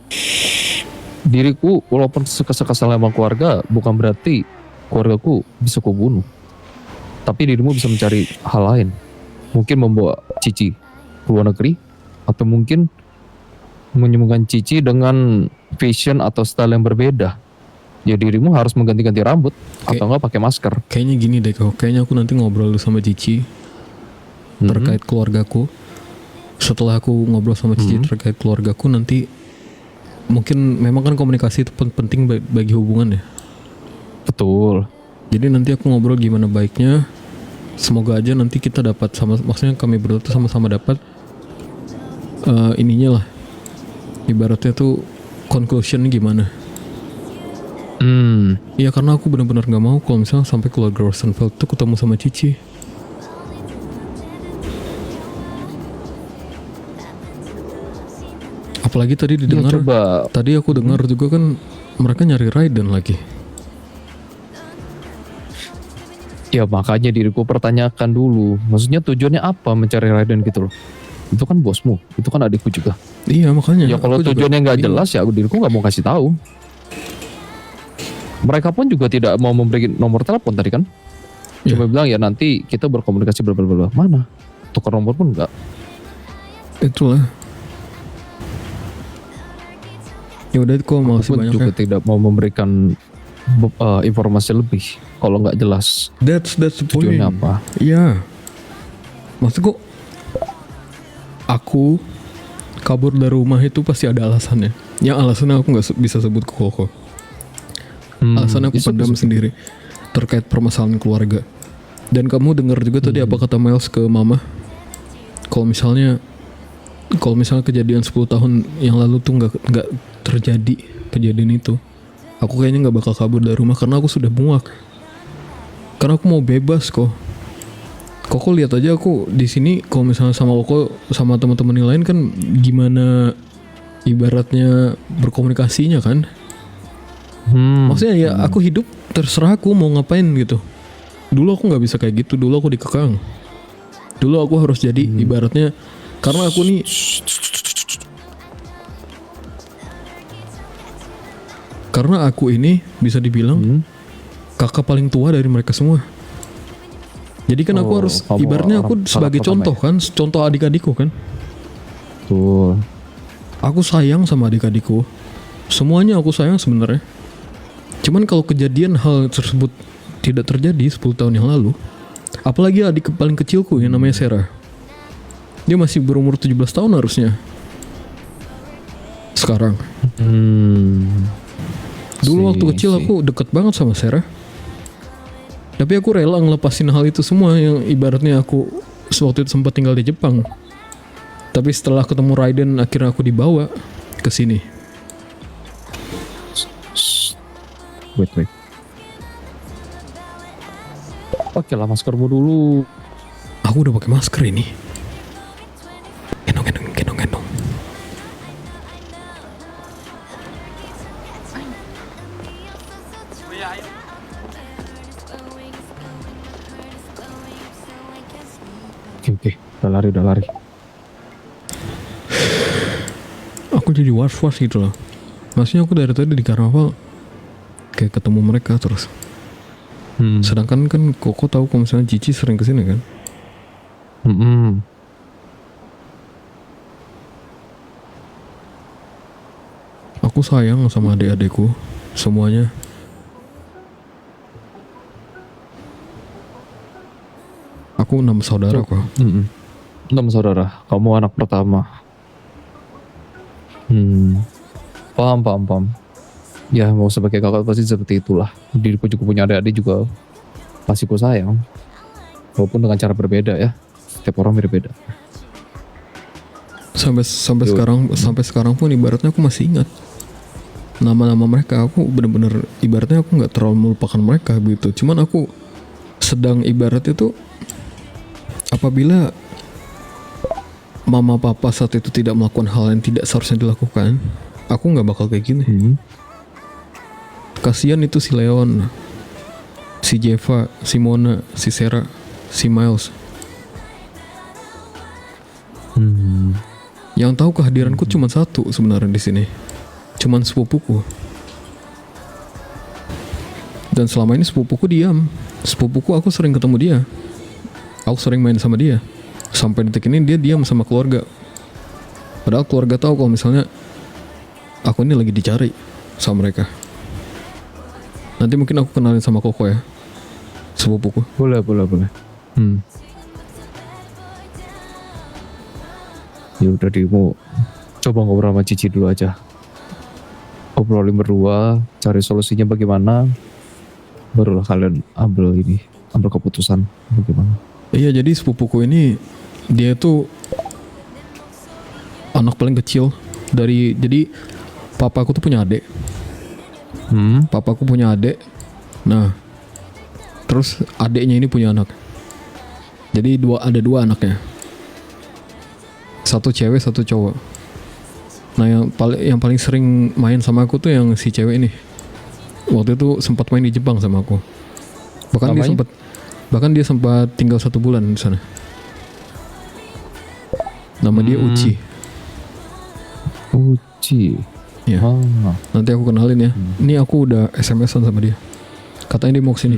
Diriku walaupun kesal sama keluarga bukan berarti keluargaku bisa kubunuh. Tapi dirimu bisa mencari hal lain. Mungkin membawa Cici ke luar negeri, atau mungkin menyembuhkan Cici dengan fashion atau style yang berbeda. Ya dirimu harus mengganti-ganti rambut atau enggak pakai masker. Kayaknya gini deh kok. Kayaknya aku nanti ngobrol sama Cici terkait keluargaku. Setelah aku ngobrol sama Cici terkait keluargaku, nanti mungkin memang kan komunikasi itu penting bagi hubungan ya. Betul. Jadi nanti aku ngobrol gimana baiknya. Semoga aja nanti kita dapat maksudnya kami berdua tuh sama-sama dapat ininya lah. Ibaratnya tuh conclusion gimana. Iya karena aku benar-benar nggak mau kalau misalnya sampai keluarga Rosenfeld tuh ketemu sama Cici. Apalagi tadi didengar, tadi aku dengar juga kan mereka nyari Raiden lagi. Ya makanya diriku pertanyakan dulu, maksudnya tujuannya apa mencari Raiden gitu loh. Itu kan bosmu, itu kan adikku juga. Iya makanya. Ya kalau tujuannya nggak jelas ya diriku nggak mau kasih tahu. Mereka pun juga tidak mau memberi nomor telepon tadi kan. Cuma bilang ya nanti kita berkomunikasi bla. Mana? Tukar nomor pun enggak. Itulah. Ya udah kok masih banyak juga tidak mau memberikan informasi lebih kalau nggak jelas. That's the point. Tujuannya apa? Iya. Maksudku aku kabur dari rumah itu pasti ada alasannya. Yang alasannya aku nggak bisa sebut ke Koko. Alasannya aku pendam sendiri terkait permasalahan keluarga. Dan kamu dengar juga tadi apa kata Miles ke mama? Kalau misalnya kalau misalnya kejadian 10 tahun yang lalu tuh nggak terjadi kejadian itu, aku kayaknya nggak bakal kabur dari rumah karena aku sudah muak. Karena aku mau bebas kok. Koko lihat aja aku di sini kalau misalnya sama Koko sama teman-teman yang lain kan gimana ibaratnya berkomunikasinya kan. Maksudnya ya aku hidup terserah aku mau ngapain gitu. Dulu aku nggak bisa kayak gitu, dulu aku dikekang. Dulu aku harus jadi ibaratnya karena aku nih karena aku ini bisa dibilang kakak paling tua dari mereka semua. Jadi kan aku harus ibaratnya aku sebagai contoh kan, contoh adik-adikku kan. Betul. Aku sayang sama adik-adikku. Semuanya aku sayang sebenarnya. Cuman kalau kejadian hal tersebut tidak terjadi 10 tahun yang lalu, apalagi adik paling kecilku yang namanya Sarah. Dia masih berumur 17 tahun harusnya. Sekarang. Dulu waktu kecil aku deket banget sama Sarah. Tapi aku rela ngelepasin hal itu semua yang ibaratnya aku waktu itu sempat tinggal di Jepang. Tapi setelah ketemu Raiden akhirnya aku dibawa ke sini. Wait. Oke lah maskermu dulu. Aku udah pakai masker ini. Gendong. Oke, udah lari. Aku jadi was-was gitu loh. Maksudnya aku dari tadi di karnaval kayak ketemu mereka terus. Sedangkan kan Koko tahu kalau misalnya Cici sering kesini kan. Aku sayang sama adik-adikku semuanya. Aku 6 saudara kok. 6 saudara. Kamu anak pertama. Paham. Ya mau sebagai kakak pasti seperti itulah. Diriku juga punya adik-adik juga pasti ku sayang. Walaupun dengan cara berbeda ya. Setiap orang berbeda. Sampai sekarang pun ibaratnya aku masih ingat nama-nama mereka. Aku bener-bener ibaratnya aku nggak terlalu melupakan mereka gitu. Cuman aku sedang ibarat itu apabila mama papa saat itu tidak melakukan hal yang tidak seharusnya dilakukan, aku nggak bakal kayak gini. Kasian itu si Leon, si Jeva, si Mona, si Sarah, si Miles. Yang tahu kehadiranku cuma satu sebenarnya di sini, cuman sepupuku. Dan selama ini sepupuku diam. Sepupuku aku sering ketemu dia, aku sering main sama dia. Sampai detik ini dia diam sama keluarga. Padahal keluarga tahu kalau misalnya aku ini lagi dicari sama mereka. Nanti mungkin aku kenalin sama Koko ya, sepupuku. Boleh. Ya udah mau coba ngobrol sama Cici dulu aja. Ngobrolin berdua, cari solusinya bagaimana. Barulah kalian ambil keputusan bagaimana. Iya, jadi sepupuku ini dia tuh anak paling kecil dari, jadi papaku tuh punya adik. Papaku punya adik. Nah, terus adiknya ini punya anak. Jadi ada dua anaknya. Satu cewek, satu cowok. Nah, yang paling sering main sama aku tuh yang si cewek ini. Waktu itu sempat main di Jepang sama aku. Bahkan dia sempat tinggal 1 bulan di sana. Nama dia Uchi. Ya. Nanti aku kenalin ya. Ini aku udah SMS-an sama dia. Katanya dia mau kesini.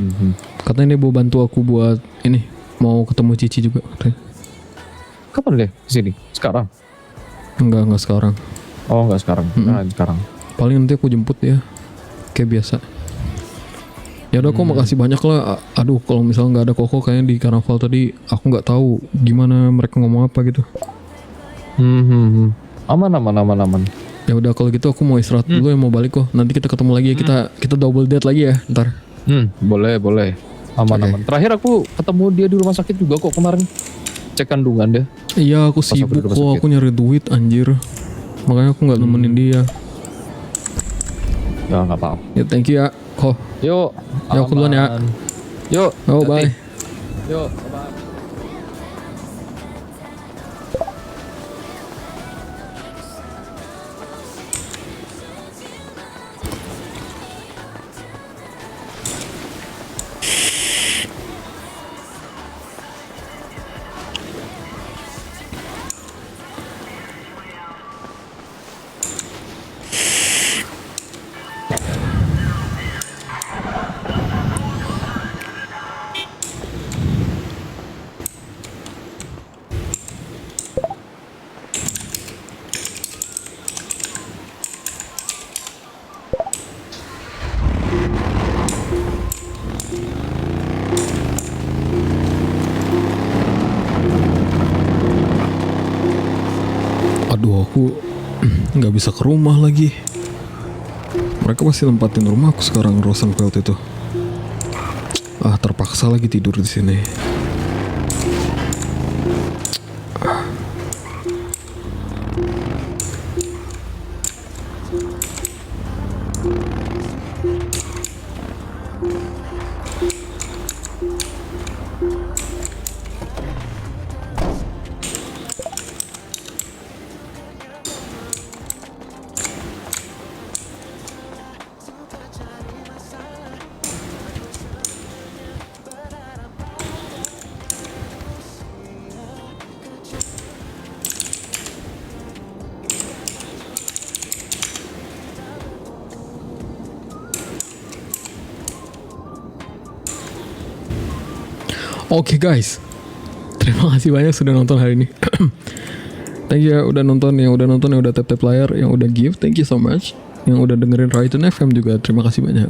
Katanya dia mau bantu aku buat ini, mau ketemu Cici juga. Kapan deh kesini? Sekarang? Enggak sekarang. Oh, enggak sekarang. Nah, sekarang. Paling nanti aku jemput ya. Kayak biasa. Ya udah, kok makasih banyak lah. Aduh, kalau misalnya nggak ada Koko kayaknya di karnaval tadi aku nggak tahu gimana mereka ngomong apa gitu. Aman. Ya udah, kalau gitu aku mau istirahat dulu ya, mau balik kok. Nanti kita ketemu lagi ya, kita double date lagi ya ntar. Boleh. Aman. Terakhir aku ketemu dia di rumah sakit juga kok kemarin. cek kandungan deh. Iya aku Pas aku di sibuk rumah kok, sakit. aku nyari duit anjir. Makanya aku nggak nemenin dia. Ya nggak apa-apa. Ya thank you ya. Kok. Yuk. Ya aku duluan ya. aman. Yuk. Oh hati. bye. Yuk. Bye. Aduh aku nggak bisa ke rumah lagi. Mereka pasti tempatin rumahku sekarang Rosenfeld itu. Ah terpaksa lagi tidur di sini. Oke guys, terima kasih banyak sudah nonton hari ini. Thank you ya udah nonton, yang udah tap layar, yang udah give, thank you so much. Yang udah dengerin Raiden FM juga, terima kasih banyak.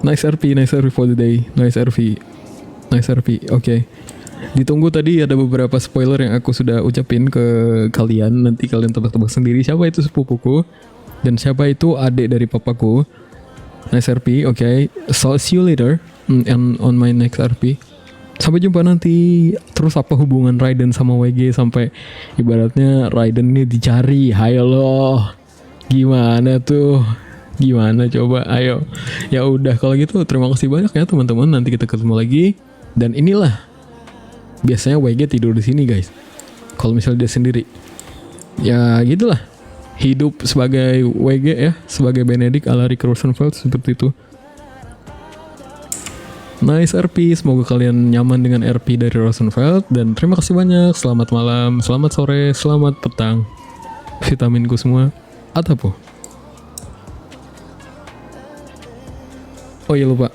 Nice RP for the day, nice RP. Oke. Ditunggu tadi ada beberapa spoiler yang aku sudah ucapin ke kalian. Nanti kalian tebak-tebak sendiri siapa itu sepupuku dan siapa itu adik dari papaku. Nice RP, oke. So see you later on my next RP. Sampai jumpa nanti. Terus apa hubungan Raiden sama WG sampai ibaratnya Raiden ini dicari? Hayo loh. Gimana tuh? Gimana coba? Ayo. Ya udah kalau gitu terima kasih banyak ya teman-teman. Nanti kita ketemu lagi. Dan inilah biasanya WG tidur di sini guys. Kalau misalnya dia sendiri. Ya gitulah. Hidup sebagai WG ya, sebagai Benedict ala Rick Rosenfeld seperti itu. Nice RP, semoga kalian nyaman dengan RP dari Rosenfeld. Dan terima kasih banyak, selamat malam, selamat sore, selamat petang vitaminku semua, ataupun oh iya lupa